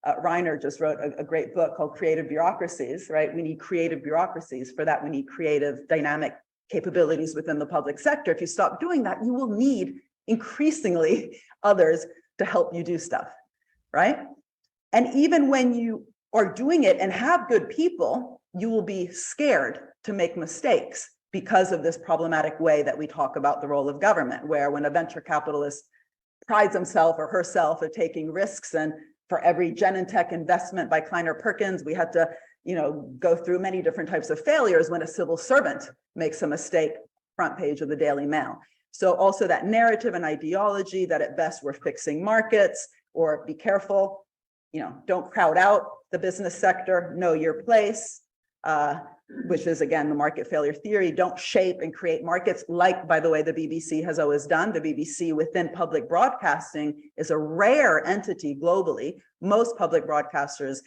Reiner just wrote a great book called Creative Bureaucracies, right? We need creative bureaucracies. For that, we need creative, dynamic capabilities within the public sector. If you stop doing that, you will need increasingly others to help you do stuff, right? And even when you are doing it and have good people, you will be scared to make mistakes because of this problematic way that we talk about the role of government, where when a venture capitalist prides himself or herself at taking risks, and for every Genentech investment by Kleiner Perkins, we had to, go through many different types of failures. When a civil servant makes a mistake, front page of the Daily Mail. So also that narrative and ideology that at best we're fixing markets, or be careful, don't crowd out the business sector, know your place, which is again, the market failure theory. Don't shape and create markets like, by the way, the BBC has always done. The BBC within public broadcasting is a rare entity globally. Most public broadcasters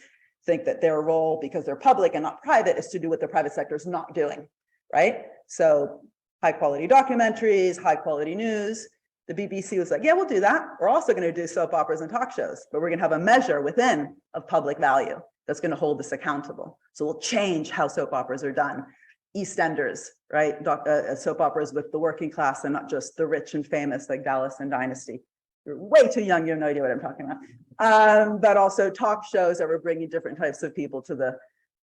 think that their role, because they're public and not private, is to do what the private sector is not doing, right? So high quality documentaries, high quality news. The BBC was like, yeah, we'll do that. We're also going to do soap operas and talk shows, but we're going to have a measure within of public value that's going to hold us accountable. So we'll change how soap operas are done. EastEnders, right? Soap operas with the working class and not just the rich and famous like Dallas and Dynasty. You're way too young, you have no idea what I'm talking about. But also talk shows that were bringing different types of people to the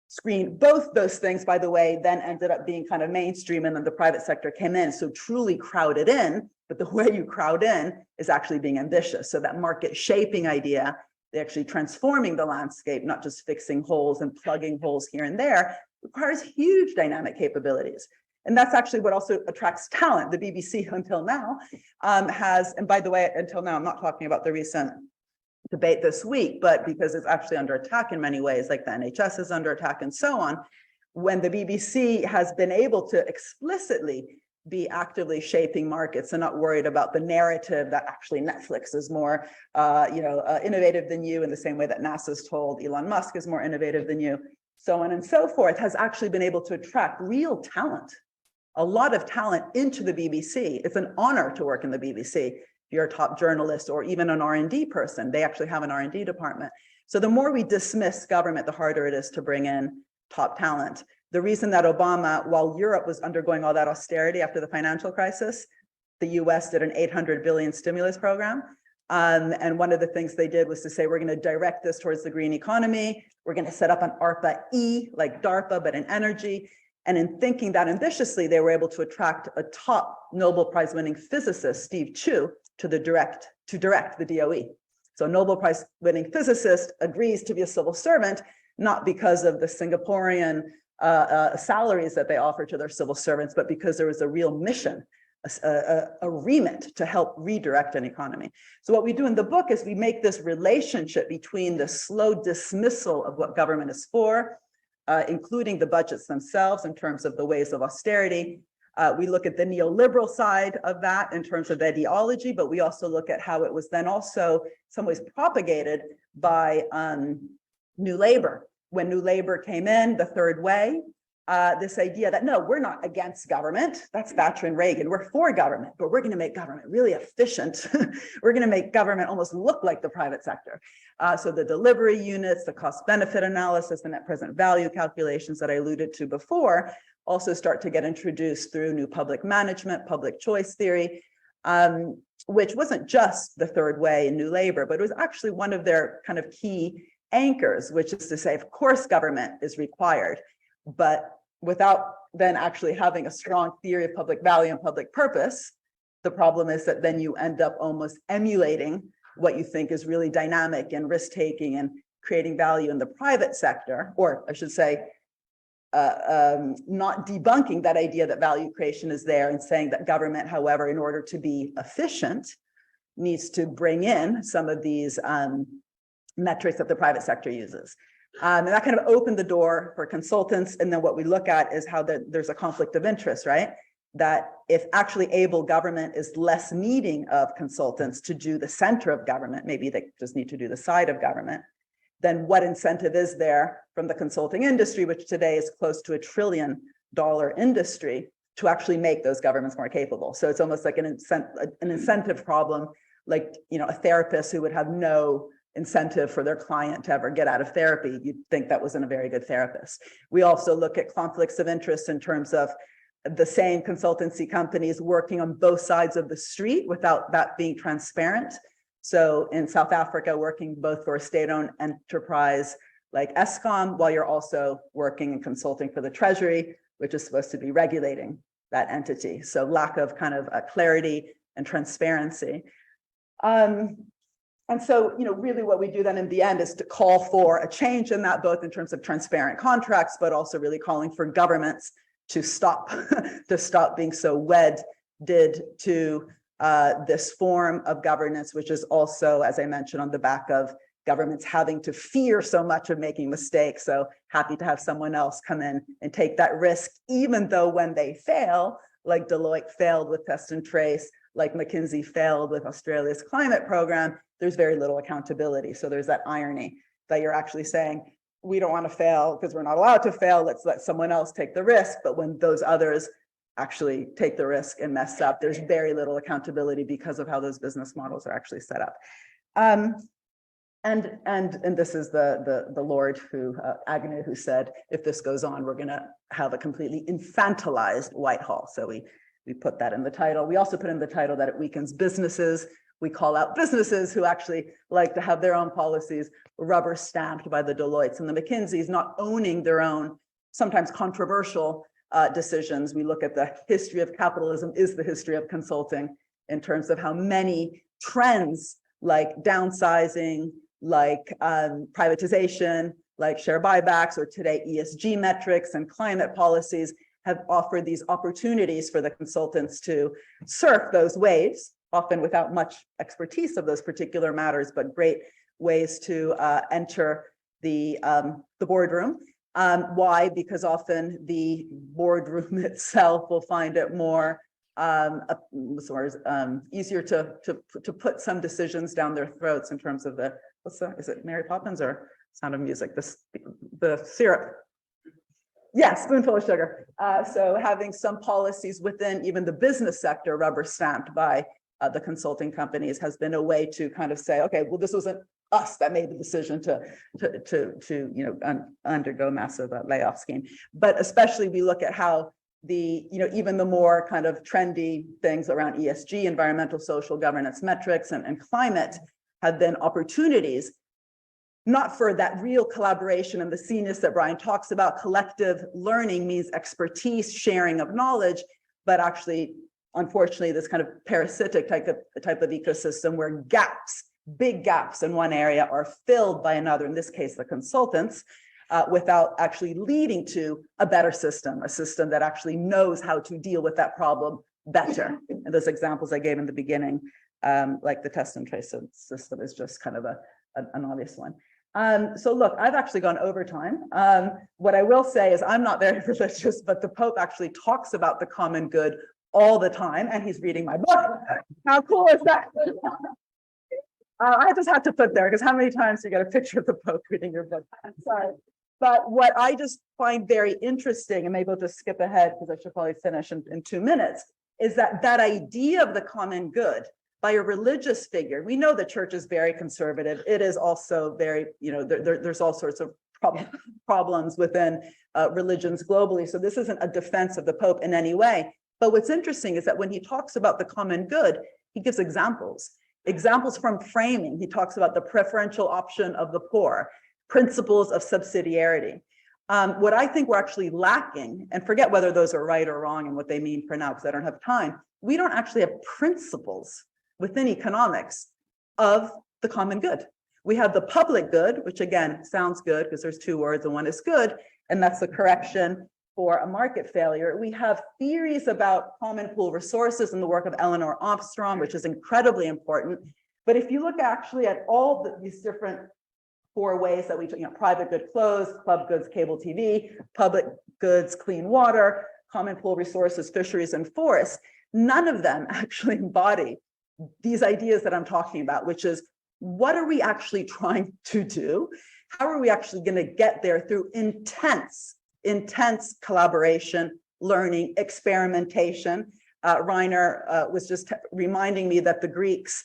screen. Both those things, by the way, then ended up being kind of mainstream, and then the private sector came in, so truly crowded in. But the way you crowd in is actually being ambitious. So that market shaping idea, they're actually transforming the landscape, not just fixing holes and plugging holes here and there, requires huge dynamic capabilities. And that's actually what also attracts talent. The BBC until now has, and by the way, until now, I'm not talking about the recent debate this week, but because it's actually under attack in many ways, like the NHS is under attack and so on, when the BBC has been able to explicitly be actively shaping markets and not worried about the narrative that actually Netflix is more innovative than you, in the same way that NASA's told Elon Musk is more innovative than you, so on and so forth, has actually been able to attract real talent, a lot of talent into the BBC. It's an honor to work in the BBC. If you're a top journalist or even an R&D person, they actually have an R&D department. So the more we dismiss government, the harder it is to bring in top talent. The reason that Obama, while Europe was undergoing all that austerity after the financial crisis, the US did an 800 billion stimulus program. And one of the things they did was to say, we're going to direct this towards the green economy. We're going to set up an ARPA-E, like DARPA, but in energy. And in thinking that ambitiously, they were able to attract a top Nobel Prize winning physicist, Steve Chu, to direct the DOE. So a Nobel Prize winning physicist agrees to be a civil servant, not because of the Singaporean salaries that they offer to their civil servants, but because there was a real mission, a remit to help redirect an economy. So what we do in the book is we make this relationship between the slow dismissal of what government is for, including the budgets themselves in terms of the ways of austerity. We look at the neoliberal side of that in terms of ideology, but we also look at how it was then also in some ways propagated by New Labor. When New Labor came in, the third way, this idea that, no, we're not against government. That's Thatcher and Reagan. We're for government, but we're going to make government really efficient. We're going to make government almost look like the private sector. So the delivery units, the cost benefit analysis, the net present value calculations that I alluded to before also start to get introduced through new public management, public choice theory, which wasn't just the third way in New Labor, but it was actually one of their kind of key anchors, which is to say, of course, government is required, but without then actually having a strong theory of public value and public purpose, the problem is that then you end up almost emulating what you think is really dynamic and risk-taking and creating value in the private sector, or I should say, not debunking that idea that value creation is there and saying that government, however, in order to be efficient, needs to bring in some of these metrics that the private sector uses. And that kind of opened the door for consultants. And then what we look at is how there's a conflict of interest, right? That if actually able government is less needing of consultants to do the center of government, maybe they just need to do the side of government, then what incentive is there from the consulting industry, which today is close to $1 trillion industry, to actually make those governments more capable? So it's almost like an incentive problem, like, you know, a therapist who would have no incentive for their client to ever get out of therapy. You'd think that wasn't a very good therapist. We also look at conflicts of interest in terms of the same consultancy companies working on both sides of the street without that being transparent. So in South Africa, working both for a state-owned enterprise like Eskom, while you're also working and consulting for the Treasury, which is supposed to be regulating that entity. So lack of kind of clarity and transparency. And so, you know, really what we do then in the end is to call for a change in that, both in terms of transparent contracts, but also really calling for governments to stop, being so wedded to this form of governance, which is also, as I mentioned, on the back of governments having to fear so much of making mistakes. So happy to have someone else come in and take that risk, even though when they fail, like Deloitte failed with Test and Trace, like McKinsey failed with Australia's climate program, there's very little accountability. So there's that irony that you're actually saying, we don't want to fail because we're not allowed to fail. Let's let someone else take the risk. But when those others actually take the risk and mess up, there's very little accountability because of how those business models are actually set up. And this is the Lord who, Agnew, who said, if this goes on, we're going to have a completely infantilized Whitehall. So we put that in the title. We also put in the title that it weakens businesses. We call out businesses who actually like to have their own policies rubber stamped by the Deloittes and the McKinseys, not owning their own, sometimes controversial decisions. We look at the history of capitalism is the history of consulting in terms of how many trends like downsizing, like privatization, like share buybacks, or today ESG metrics and climate policies have offered these opportunities for the consultants to surf those waves, often without much expertise of those particular matters, but great ways to enter the boardroom. Why? Because often the boardroom itself will find it more easier to put some decisions down their throats in terms of the, is it Mary Poppins or Sound of Music? The syrup. Yes, spoonful of sugar. So having some policies within even the business sector rubber stamped by the consulting companies has been a way to kind of say, okay, well, this wasn't us that made the decision to undergo massive layoff scheme. But especially we look at how even the more kind of trendy things around ESG, environmental, social governance metrics and climate have been opportunities, not for that real collaboration and the seniors that Brian talks about. Collective learning means expertise, sharing of knowledge, but actually, unfortunately, this kind of parasitic type of ecosystem where big gaps in one area are filled by another, in this case, the consultants, without actually leading to a better system, a system that actually knows how to deal with that problem better. And those examples I gave in the beginning, like the test and trace system, is just kind of an obvious one. So look, I've actually gone over time. What I will say is I'm not very religious, but the Pope actually talks about the common good all the time, and he's reading my book. How cool is that? I just have to put there, because how many times do you get a picture of the Pope reading your book? Sorry. But what I just find very interesting, and maybe I'll just skip ahead because I should probably finish in 2 minutes, is that idea of the common good by a religious figure. We know the church is very conservative. It is also very, there's all sorts of problems within religions globally. So this isn't a defense of the Pope in any way. But what's interesting is that when he talks about the common good, he gives examples from framing. He talks about the preferential option of the poor, principles of subsidiarity. What I think we're actually lacking, and forget whether those are right or wrong and what they mean for now, because I don't have time, we don't actually have principles within economics of the common good. We have the public good, which again sounds good because there's 2 words and one is good, and that's the correction for a market failure. We have theories about common pool resources in the work of Eleanor Armstrong, which is incredibly important. But if you look actually at all these different 4 ways that we, private good clothes, club goods, cable TV, public goods, clean water, common pool resources, fisheries, and forests, none of them actually embody these ideas that I'm talking about, which is, what are we actually trying to do? How are we actually going to get there through intense collaboration, learning, experimentation? Reiner was just reminding me that the Greeks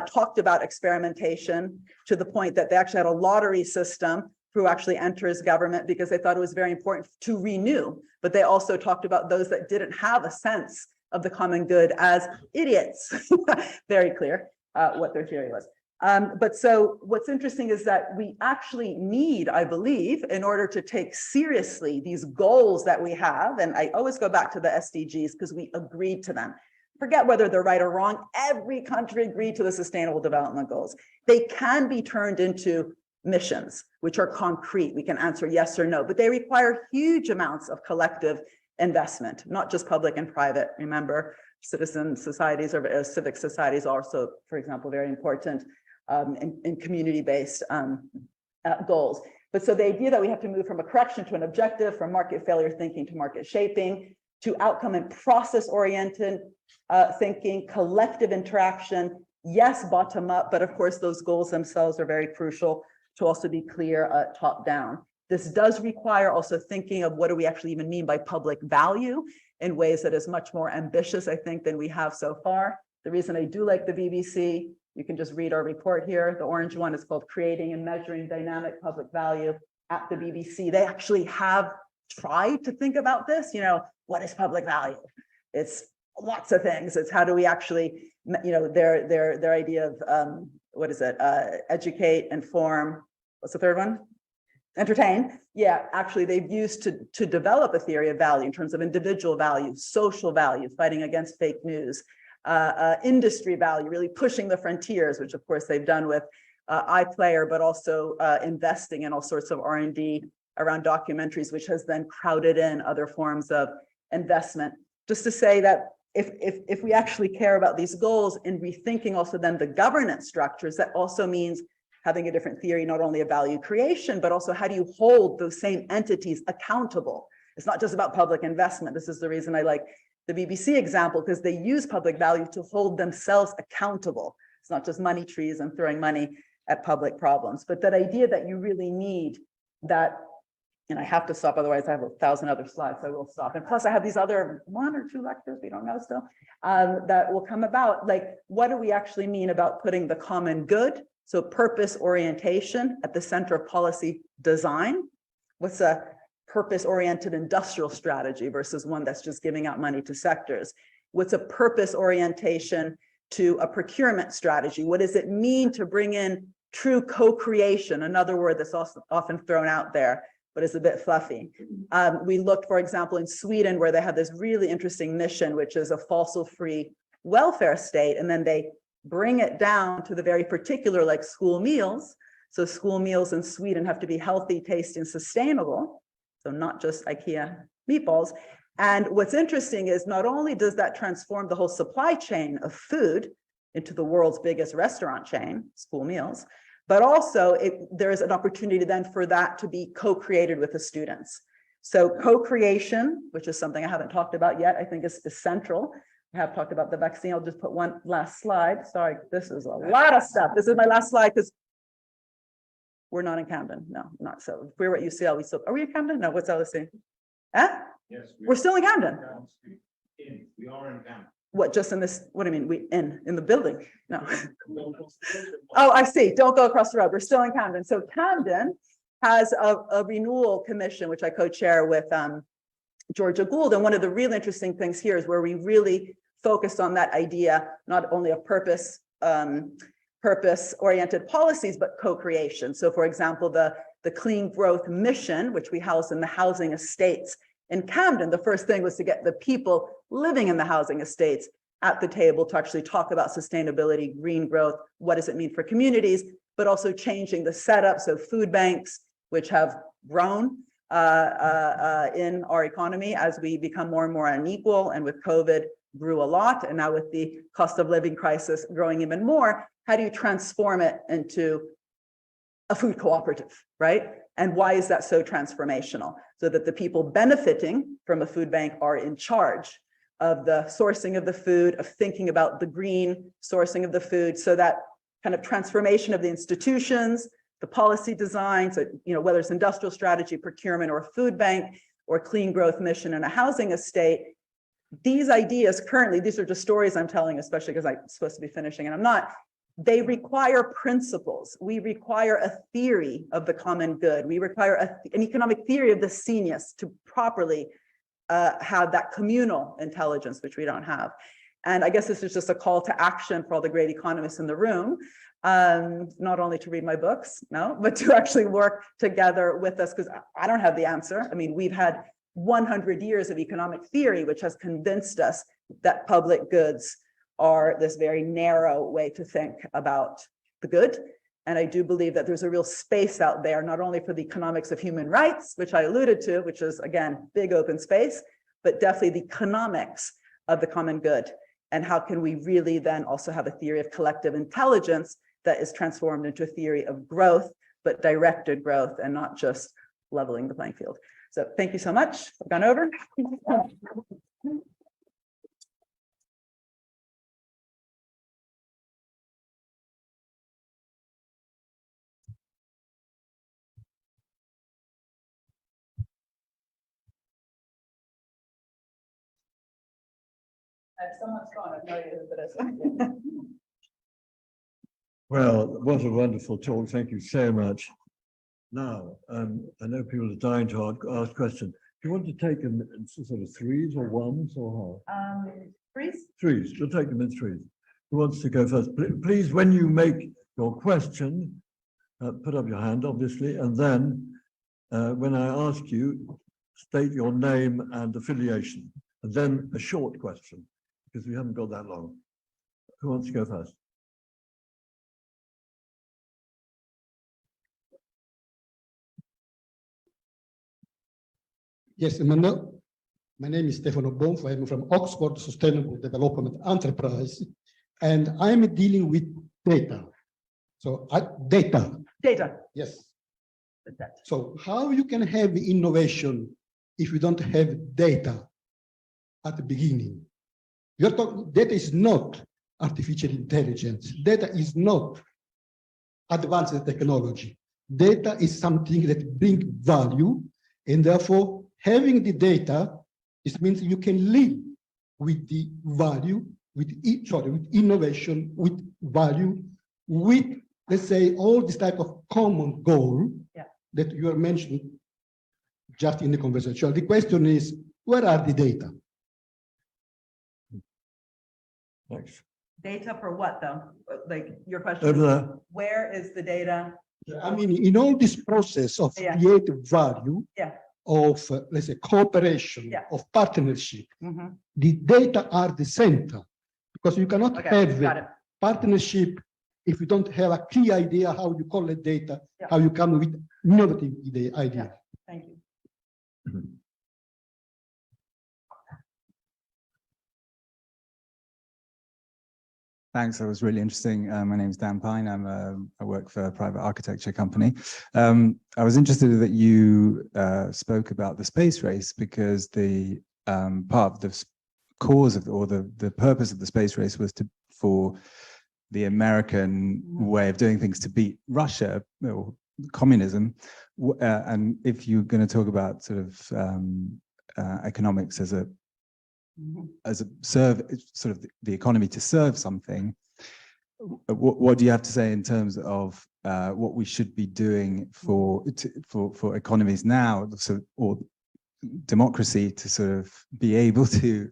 talked about experimentation to the point that they actually had a lottery system who actually enters government because they thought it was very important to renew. But they also talked about those that didn't have a sense of the common good as idiots. Very clear what their theory was. But so what's interesting is that we actually need, I believe, in order to take seriously these goals that we have, and I always go back to the SDGs because we agreed to them. Forget whether they're right or wrong. Every country agreed to the Sustainable Development Goals. They can be turned into missions, which are concrete. We can answer yes or no, but they require huge amounts of collective investment, not just public and private. Remember, citizen societies or civic societies are also, for example, very important in community-based goals. But so the idea that we have to move from a correction to an objective, from market failure thinking to market shaping, to outcome and process-oriented thinking, collective interaction, yes, bottom up, but of course those goals themselves are very crucial to also be clear top down. This does require also thinking of what do we actually even mean by public value in ways that is much more ambitious, I think, than we have so far. The reason I do like the BBC, you can just read our report here. The orange one is called Creating and Measuring Dynamic Public Value at the BBC. They actually have tried to think about this, what is public value? It's lots of things. It's how do we actually, their idea of, educate, inform, what's the third one? Entertain. Yeah, actually they've used to develop a theory of value in terms of individual value, social value, fighting against fake news, industry value, really pushing the frontiers, which of course they've done with iPlayer, but also investing in all sorts of R&D around documentaries, which has then crowded in other forms of investment. Just to say that if we actually care about these goals and rethinking also then the governance structures, that also means having a different theory, not only of value creation, but also how do you hold those same entities accountable? It's not just about public investment. This is the reason I like the BBC example, because they use public value to hold themselves accountable. It's not just money trees and throwing money at public problems, but that idea that you really need that, and I have to stop, otherwise I have 1,000 other slides, so I will stop. And plus I have these other 1 or 2 lectures, we don't know still, that will come about. Like, what do we actually mean about putting the common good, so purpose orientation, at the center of policy design? What's a purpose-oriented industrial strategy versus one that's just giving out money to sectors? What's a purpose orientation to a procurement strategy? What does it mean to bring in true co-creation? Another word that's also often thrown out there, but it's a bit fluffy. We looked, for example, in Sweden, where they have this really interesting mission, which is a fossil-free welfare state, and then they bring it down to the very particular, like school meals. So school meals in Sweden have to be healthy, tasty, and sustainable. So not just IKEA meatballs. And what's interesting is not only does that transform the whole supply chain of food into the world's biggest restaurant chain, school meals, but also there is an opportunity then for that to be co-created with the students. So co-creation, which is something I haven't talked about yet, I think is central. I have talked about the vaccine. I'll just put one last slide. Sorry, this is a lot of stuff. This is my last slide because we're not in Camden. No, not so. If we were at UCL, we still, are we in Camden? No, what's LSE? Huh? Yes. We're still in Camden. We are in Camden. What, just in this, what do you mean? We in the building? No. Oh, I see. Don't go across the road. We're still in Camden. So Camden has a renewal commission, which I co-chair with Georgia Gould. And one of the really interesting things here is where we really focused on that idea, not only of purpose-oriented policies, but co-creation. So for example, the clean growth mission, which we house in the housing estates in Camden, the first thing was to get the people living in the housing estates at the table to actually talk about sustainability, green growth, what does it mean for communities, but also changing the setup. So food banks, which have grown in our economy as we become more and more unequal, and with COVID grew a lot, and now with the cost of living crisis growing even more, how do you transform it into a food cooperative, right? And why is that so transformational? So that the people benefiting from a food bank are in charge of the sourcing of the food, of thinking about the green sourcing of the food, so that kind of transformation of the institutions, the policy design, so, you know, whether it's industrial strategy, procurement, or a food bank, or clean growth mission and a housing estate, these ideas currently, these are just stories I'm telling, especially because I'm supposed to be finishing and I'm not, they require principles. We require a theory of the common good. We require an economic theory of the senius to properly have that communal intelligence, which we don't have. And I guess this is just a call to action for all the great economists in the room, not only to read my books, no, but to actually work together with us, because I don't have the answer. I mean, we've had 100 years of economic theory, which has convinced us that public goods are this very narrow way to think about the good. And I do believe that there's a real space out there, not only for the economics of human rights, which I alluded to, which is, again, big open space, but definitely the economics of the common good. And how can we really then also have a theory of collective intelligence that is transformed into a theory of growth, but directed growth and not just leveling the playing field. So thank you so much. I've gone over. If someone's gone, I have no idea who that is. Well, what a wonderful talk. Thank you so much. Now, I know people are dying to ask questions. Do you want to take them in sort of threes or ones or how? Threes? Threes. We'll take them in threes. Who wants to go first? Please, when you make your question, put up your hand, obviously, and then when I ask you, state your name and affiliation, and then a short question, because we haven't got that long. Who wants to go first? Yes, my name is Stefano Bonfo. I'm from Oxford Sustainable Development Enterprise, and I'm dealing with data. So data, Data. yes. That. So how you can have innovation if you don't have data at the beginning? You're talking, data is not artificial intelligence. Data is not advanced technology. Data is something that brings value, and therefore having the data, it means you can live with the value, with innovation, with value, with, let's say, all this type of common goal that you are mentioning just in the conversation. The question is, where are the data? Thanks. Data for what though? Like your question, Over there. where is the data? I mean, in all this process of creative value, of, let's say, cooperation, of partnership, the data are the center, because you cannot have a partnership if you don't have a key idea how you collect data, how you come with innovative idea. Thank you. Thanks, that was really interesting. My name is Dan Pine. I work for a private architecture company. I was interested that you spoke about the space race, because the part of the cause of, or the purpose of the space race was for the American way of doing things to beat Russia or communism. And if you're going to talk about sort of economics as a sort of the economy to serve something, what do you have to say in terms of what we should be doing for economies now, or democracy, to sort of be able to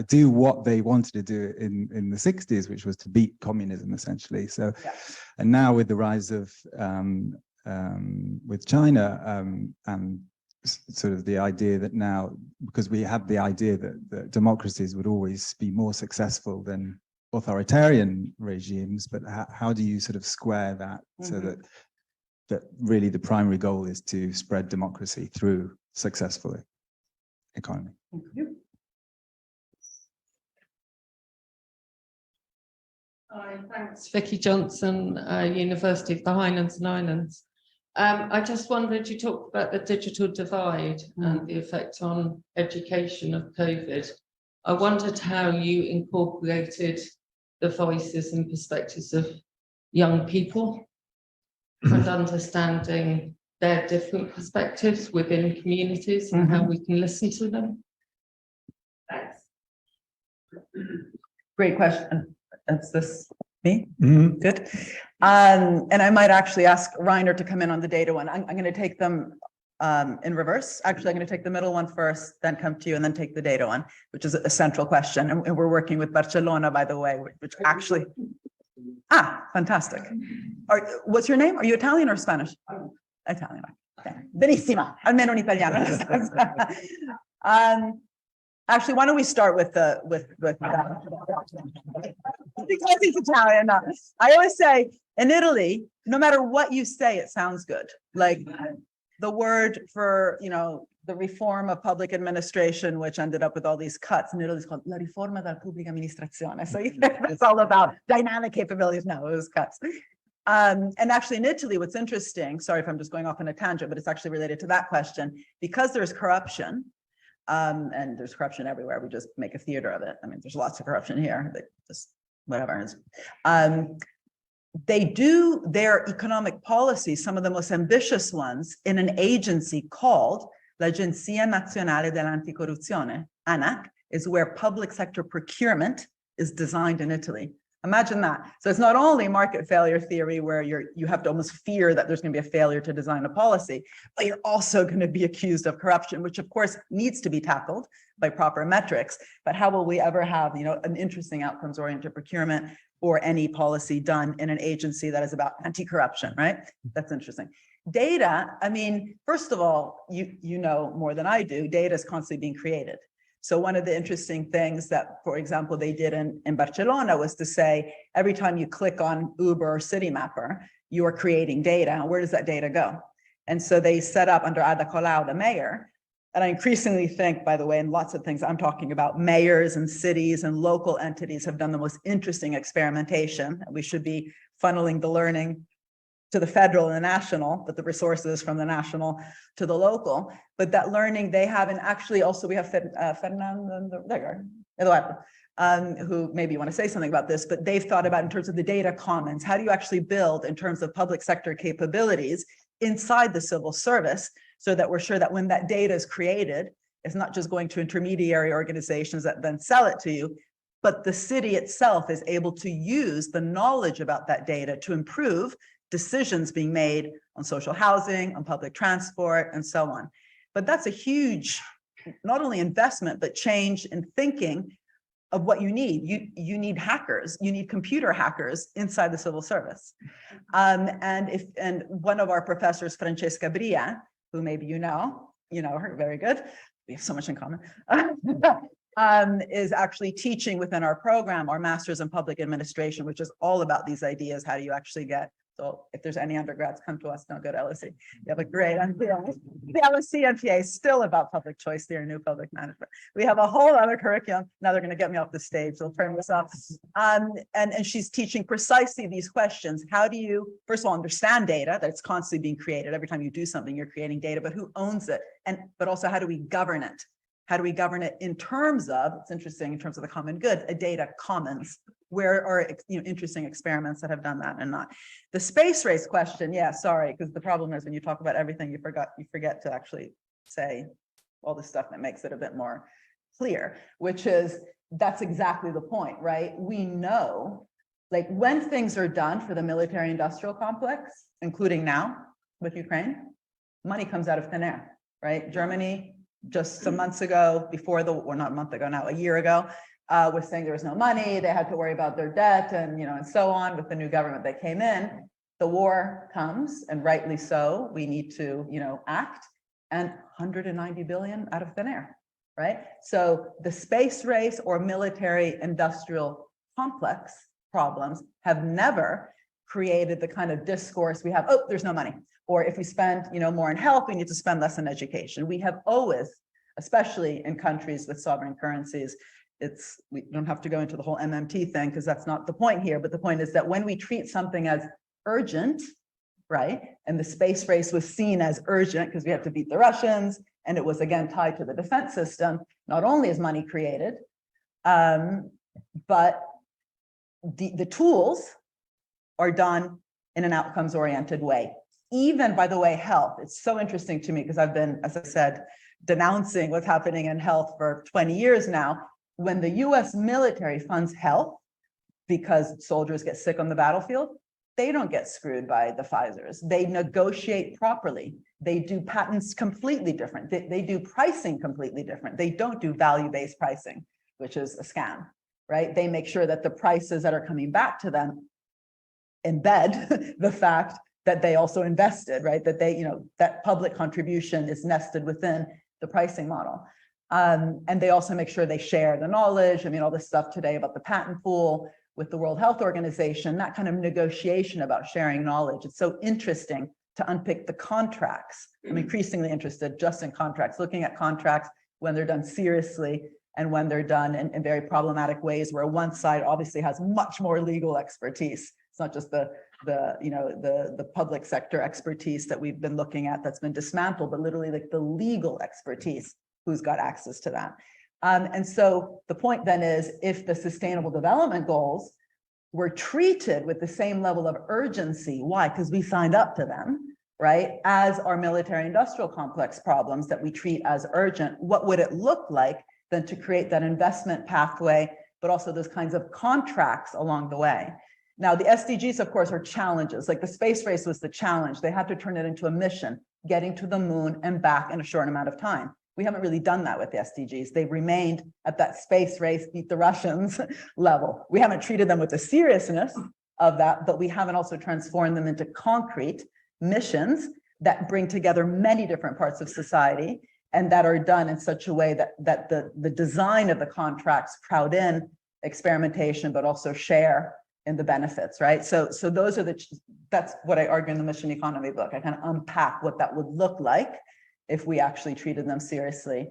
do what they wanted to do in the 60s, which was to beat communism essentially. So, and now with the rise of with China and sort of the idea that now, because we have the idea that democracies would always be more successful than authoritarian regimes, but how do you sort of square that so that really the primary goal is to spread democracy through successful economy? Thank you. Hi, thanks. Vicky Johnson, University of the Highlands and Islands. I just wondered, you talked about the digital divide and the effect on education of COVID. I wondered how you incorporated the voices and perspectives of young people and understanding their different perspectives within communities and how we can listen to them. Thanks. Great question. That's this me? Good. And I might actually ask Reiner to come in on the data one. I'm going to take them in reverse. Actually, I'm going to take the middle one first, then come to you, and then take the data one, which is a central question. And we're working with Barcelona, by the way, which actually, fantastic. What's your name? Are you Italian or Spanish? Italian. Okay. Benissimo. Almeno un italiano. Actually, why don't we start with because he's Italian. No. I always say in Italy, no matter what you say, it sounds good. Like the word for, the reform of public administration, which ended up with all these cuts in Italy, is called la riforma della pubblica amministrazione. So it's all about dynamic capabilities. No, it was cuts. And actually in Italy, what's interesting, sorry if I'm just going off on a tangent, but it's actually related to that question, because there's corruption, and there's corruption everywhere. We just make a theater of it. I mean, there's lots of corruption here, but just whatever. They do their economic policies, some of the most ambitious ones, in an agency called l'Agenzia Nazionale dell'Anticorruzione. ANAC is where public sector procurement is designed in Italy. Imagine that. So it's not only market failure theory where you have to almost fear that there's going to be a failure to design a policy, but you're also going to be accused of corruption, which of course needs to be tackled by proper metrics. But how will we ever have, an interesting outcomes-oriented procurement or any policy done in an agency that is about anti-corruption, right? That's interesting. Data, I mean, first of all, you know more than I do, data is constantly being created. So one of the interesting things that, for example, they did in Barcelona was to say, every time you click on Uber or Citymapper, you are creating data. Where does that data go? And so they set up under Ada Colau, the mayor. And I increasingly think, by the way, in lots of things I'm talking about, mayors and cities and local entities have done the most interesting experimentation. We should be funneling the learning to the federal and the national, but the resources from the national to the local. But that learning they have, and actually also we have Fernando, Eduardo, who maybe you want to say something about this, but they've thought about in terms of the data commons, how do you actually build in terms of public sector capabilities inside the civil service so that we're sure that when that data is created, it's not just going to intermediary organizations that then sell it to you, but the city itself is able to use the knowledge about that data to improve decisions being made on social housing, on public transport, and so on. But that's a huge, not only investment, but change in thinking of what you need. You need hackers, you need computer hackers inside the civil service. And one of our professors, Francesca Bria, who maybe you know her, very good. We have so much in common. Is actually teaching within our program, our Masters in Public Administration, which is all about these ideas. How do you actually get, so if there's any undergrads, come to us, don't go to LSE. We have a great, the LSE MPA is still about public choice theory, new public management. We have a whole other curriculum. Now they're going to get me off the stage. They'll turn this off. And she's teaching precisely these questions. How do you, first of all, understand data that's constantly being created? Every time you do something, you're creating data, but who owns it? But also, how do we govern it? How do we govern it in terms of, it's interesting, in terms of the common good, a data commons, where are interesting experiments that have done that and not. The space race question, yeah, sorry, because the problem is when you talk about everything, you forget to actually say all the stuff that makes it a bit more clear, which is, that's exactly the point, right? We know, like when things are done for the military industrial complex, including now with Ukraine, money comes out of thin air, right? Germany, just some months ago, or not a month ago now, a year ago, was saying there was no money, they had to worry about their debt and, and so on with the new government that came in. The war comes, and rightly so, we need to, act, and 190 billion out of thin air, right? So the space race or military industrial complex problems have never created the kind of discourse we have, oh, there's no money. Or if we spend, more in health, we need to spend less in education. We have always, especially in countries with sovereign currencies, we don't have to go into the whole MMT thing because that's not the point here. But the point is that when we treat something as urgent, right? And the space race was seen as urgent because we have to beat the Russians. And it was again tied to the defense system. Not only is money created, but the tools are done in an outcomes-oriented way. Even, by the way, health. It's so interesting to me because I've been, as I said, denouncing what's happening in health for 20 years now. When the US military funds health because soldiers get sick on the battlefield, they don't get screwed by the Pfizers. They negotiate properly. They do patents completely different. They do pricing completely different. They don't do value-based pricing, which is a scam, right? They make sure that the prices that are coming back to them embed the fact that they also invested, right? That they, that public contribution is nested within the pricing model. And they also make sure they share the knowledge. I mean, all this stuff today about the patent pool with the World Health Organization, that kind of negotiation about sharing knowledge. It's so interesting to unpick the contracts. I'm increasingly interested just in contracts, looking at contracts when they're done seriously and when they're done in very problematic ways where one side obviously has much more legal expertise. It's not just the public sector expertise that we've been looking at that's been dismantled, but literally like the legal expertise, who's got access to that. And so the point then is, if the Sustainable Development Goals were treated with the same level of urgency, why? Because we signed up to them, right? As our military industrial complex problems that we treat as urgent, what would it look like then to create that investment pathway, but also those kinds of contracts along the way? Now, the SDGs, of course, are challenges. Like the space race was the challenge. They had to turn it into a mission, getting to the moon and back in a short amount of time. We haven't really done that with the SDGs. They've remained at that space race, beat the Russians level. We haven't treated them with the seriousness of that, but we haven't also transformed them into concrete missions that bring together many different parts of society and that are done in such a way that the design of the contracts crowd in experimentation, but also share in the benefits, right? So those are that's what I argue in the Mission Economy book. I kind of unpack what that would look like if we actually treated them seriously,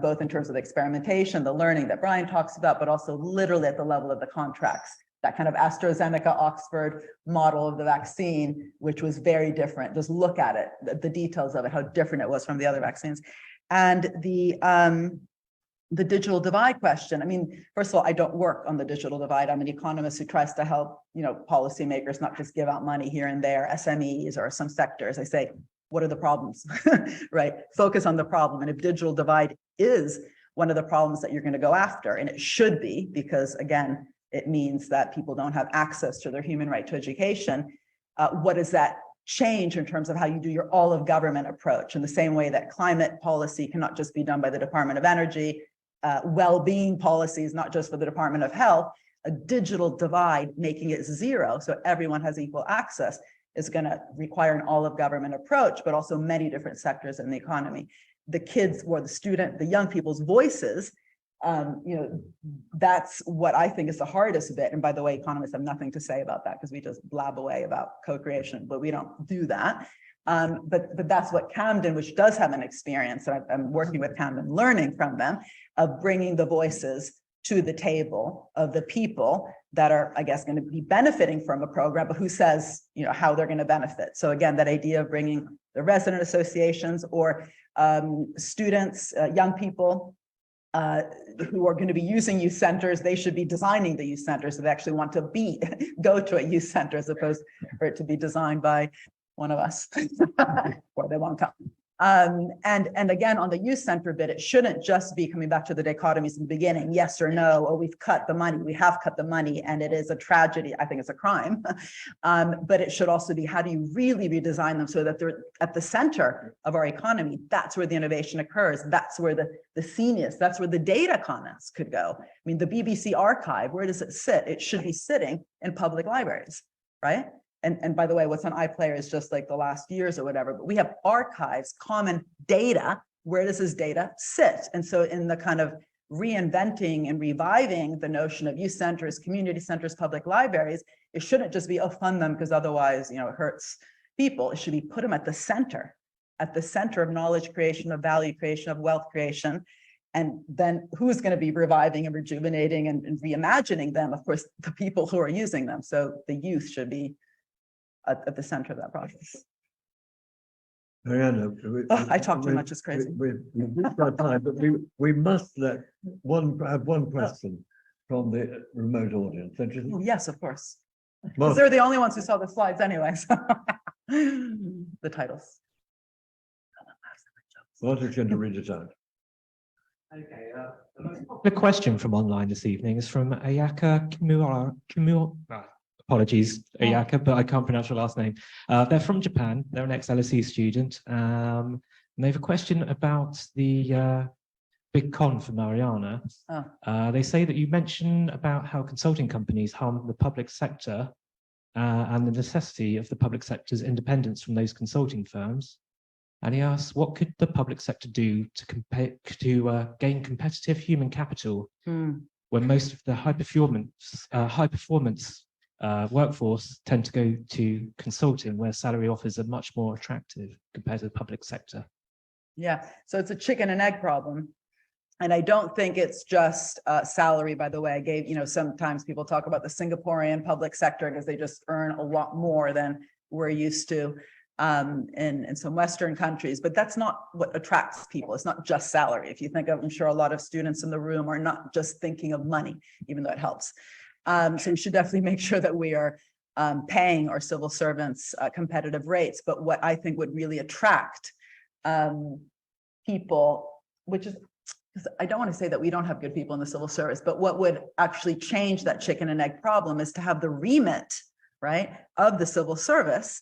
both in terms of the experimentation, the learning that Brian talks about, but also literally at the level of the contracts. that kind of AstraZeneca Oxford model of the vaccine, which was very different. Just look at it, the details of it, how different it was from the other vaccines. And the digital divide question. I mean, first of all, I don't work on the digital divide. I'm an economist who tries to help, policymakers not just give out money here and there, SMEs or some sectors. I say, what are the problems, right? Focus on the problem. And if digital divide is one of the problems that you're going to go after, and it should be, because again, it means that people don't have access to their human right to education. What does that change in terms of how you do your all of government approach? In the same way that climate policy cannot just be done by the Department of Energy, well-being policies, not just for the Department of Health, a digital divide, making it zero so everyone has equal access, is going to require an all of government approach, but also many different sectors in the economy. The kids or the young people's voices, that's what I think is the hardest bit. And by the way, economists have nothing to say about that because we just blab away about co-creation, but we don't do that. But that's what Camden, which does have an experience, and I'm working with Camden, learning from them, of bringing the voices to the table of the people that are, I guess, going to be benefiting from a program, but who says, how they're going to benefit. So again, that idea of bringing the resident associations or students, young people who are going to be using youth centers, they should be designing the youth centers. So they actually want to go to a youth center as opposed for it to be designed by one of us, or they won't come. And again, on the youth center bit, it shouldn't just be coming back to the dichotomies in the beginning, yes or no, or we've cut the money, we have cut the money, and it is a tragedy. I think it's a crime. But it should also be, how do you really redesign them so that they're at the center of our economy? That's where the innovation occurs. That's where the seniors, that's where the data comments could go. I mean, the BBC archive, where does it sit? It should be sitting in public libraries, right? And by the way, what's on iPlayer is just like the last years or whatever, but we have archives, common data. Where does this data sit? And so in the kind of reinventing and reviving the notion of youth centers, community centers, public libraries, it shouldn't just be, oh, fund them because otherwise, it hurts people. It should be put them at the center of knowledge creation, of value creation, of wealth creation. And then who's going to be reviving and rejuvenating and reimagining them? Of course, the people who are using them. So the youth should be at the center of that process. Mariana, I talk too much, it's crazy. We've reached our time, but we must have one question from the remote audience. Oh, yes, of course. Well, Because they're the only ones who saw the slides anyway. So. The titles. Martin's going to read it out. Okay, the question from online this evening is from Ayaka Kimura. Apologies, Ayaka, but I can't pronounce your last name. They're from Japan. They're an ex-LSE student. And they have a question about the big con for Mariana. Oh. They say that you mentioned about how consulting companies harm the public sector and the necessity of the public sector's independence from those consulting firms. And he asks, what could the public sector do to gain competitive human capital when most of the high performance workforce tend to go to consulting, where salary offers are much more attractive compared to the public sector? Yeah, so it's a chicken and egg problem. And I don't think it's just salary, by the way. I gave, sometimes people talk about the Singaporean public sector because they just earn a lot more than we're used to in some Western countries, but that's not what attracts people. It's not just salary. If you think of, I'm sure a lot of students in the room are not just thinking of money, even though it helps. So we should definitely make sure that we are paying our civil servants competitive rates. But what I think would really attract people, which is, I don't want to say that we don't have good people in the civil service, but what would actually change that chicken and egg problem is to have the remit, right, of the civil service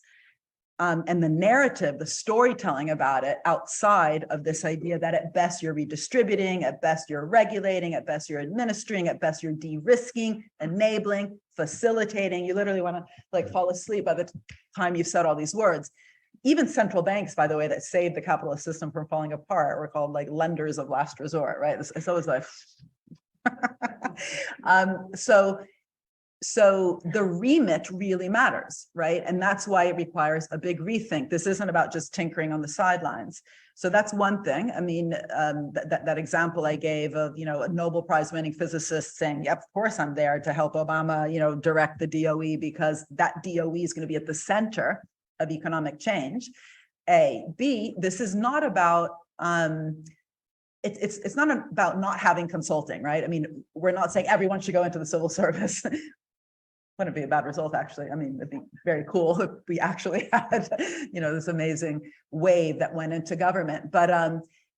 and the narrative, the storytelling about it outside of this idea that at best you're redistributing, at best you're regulating, at best you're administering, at best you're de-risking, enabling, facilitating. You literally want to fall asleep by the time you've said all these words. Even central banks, by the way, that saved the capitalist system from falling apart were called lenders of last resort, right? It's always like, so So the remit really matters, right? And that's why it requires a big rethink. This isn't about just tinkering on the sidelines. So that's one thing. I mean, that example I gave of, a Nobel Prize winning physicist saying, yep, of course I'm there to help Obama, direct the DOE because that DOE is going to be at the center of economic change. A. B, this is not about, it's not about not having consulting, right? I mean, we're not saying everyone should go into the civil service. Wouldn't be a bad result, actually. I mean, it'd be very cool if we actually had, this amazing wave that went into government. But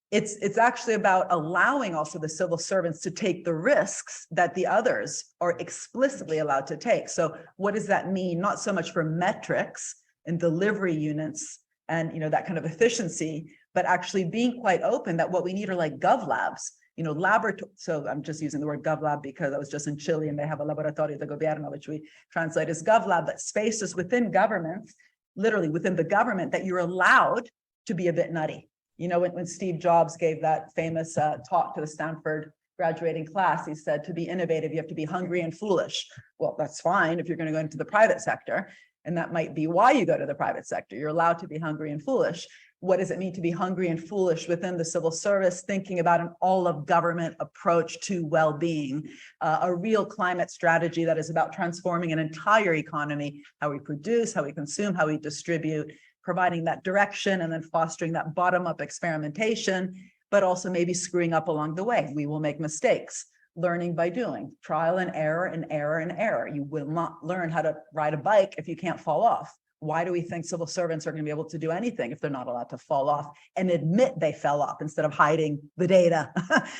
it's actually about allowing also the civil servants to take the risks that the others are explicitly allowed to take. So what does that mean? Not so much for metrics and delivery units and that kind of efficiency, but actually being quite open that what we need are like gov labs. Laboratory. So I'm just using the word GovLab because I was just in Chile and they have a laboratorio de gobierno, which we translate as GovLab, but spaces within government, literally within the government, that you're allowed to be a bit nutty. When Steve Jobs gave that famous talk to the Stanford graduating class, he said, to be innovative, you have to be hungry and foolish. Well, that's fine if you're going to go into the private sector. And that might be why you go to the private sector. You're allowed to be hungry and foolish. What does it mean to be hungry and foolish within the civil service, thinking about an all of government approach to well-being, a real climate strategy that is about transforming an entire economy, how we produce, how we consume, how we distribute, providing that direction and then fostering that bottom-up experimentation, but also maybe screwing up along the way. We will make mistakes, learning by doing, trial and error and error and error. You will not learn how to ride a bike if you can't fall off. Why do we think civil servants are going to be able to do anything if they're not allowed to fall off and admit they fell off instead of hiding the data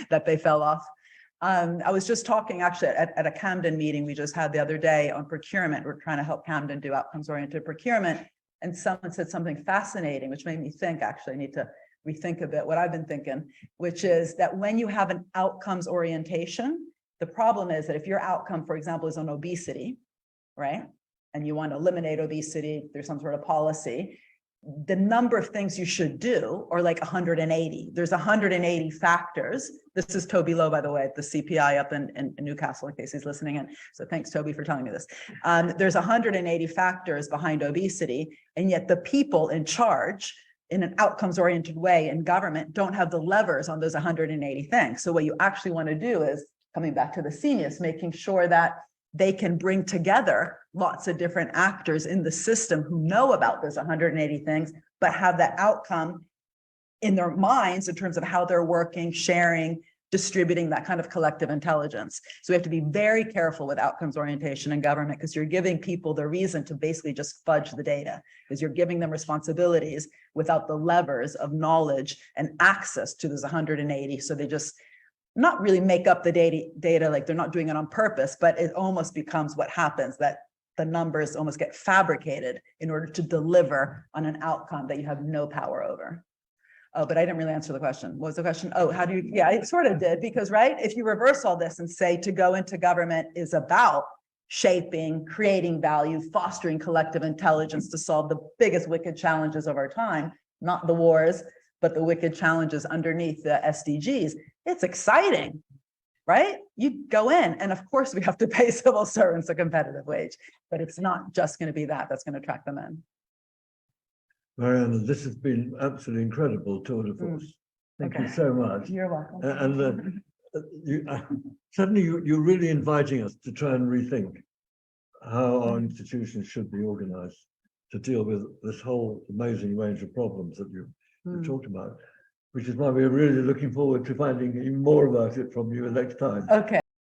that they fell off? I was just talking actually at a Camden meeting we just had the other day on procurement. We're trying to help Camden do outcomes-oriented procurement. And someone said something fascinating, which made me think, actually, I need to rethink a bit what I've been thinking, which is that when you have an outcomes orientation, the problem is that if your outcome, for example, is on obesity, right? And you want to eliminate obesity, there's some sort of policy, the number of things you should do are like 180. There's 180 factors. This is Toby Lowe, by the way, at the CPI up in Newcastle, in case he's listening in. So thanks, Toby, for telling me this. There's 180 factors behind obesity, and yet the people in charge in an outcomes-oriented way in government don't have the levers on those 180 things. So what you actually want to do is, coming back to the seniors, making sure that they can bring together lots of different actors in the system who know about those 180 things, but have that outcome in their minds in terms of how they're working, sharing, distributing that kind of collective intelligence. So we have to be very careful with outcomes orientation in government because you're giving people the reason to basically just fudge the data because you're giving them responsibilities without the levers of knowledge and access to those 180. So they just not really make up the data, like they're not doing it on purpose, but it almost becomes what happens, that the numbers almost get fabricated in order to deliver on an outcome that you have no power over. Oh, but I didn't really answer the question. What was the question? Oh, how do you, yeah, I sort of did, because, right, if you reverse all this and say to go into government is about shaping, creating value, fostering collective intelligence to solve the biggest wicked challenges of our time, not the wars, but the wicked challenges underneath the SDGs, it's exciting, right? You go in, and of course we have to pay civil servants a competitive wage, but it's not just going to be that that's going to attract them in. Mariana, this has been absolutely incredible tour de force. Thank you so much. You're welcome. Suddenly you're really inviting us to try and rethink how our institutions should be organized to deal with this whole amazing range of problems that you talked about, which is why we're really looking forward to finding even more about it from you next time. Okay.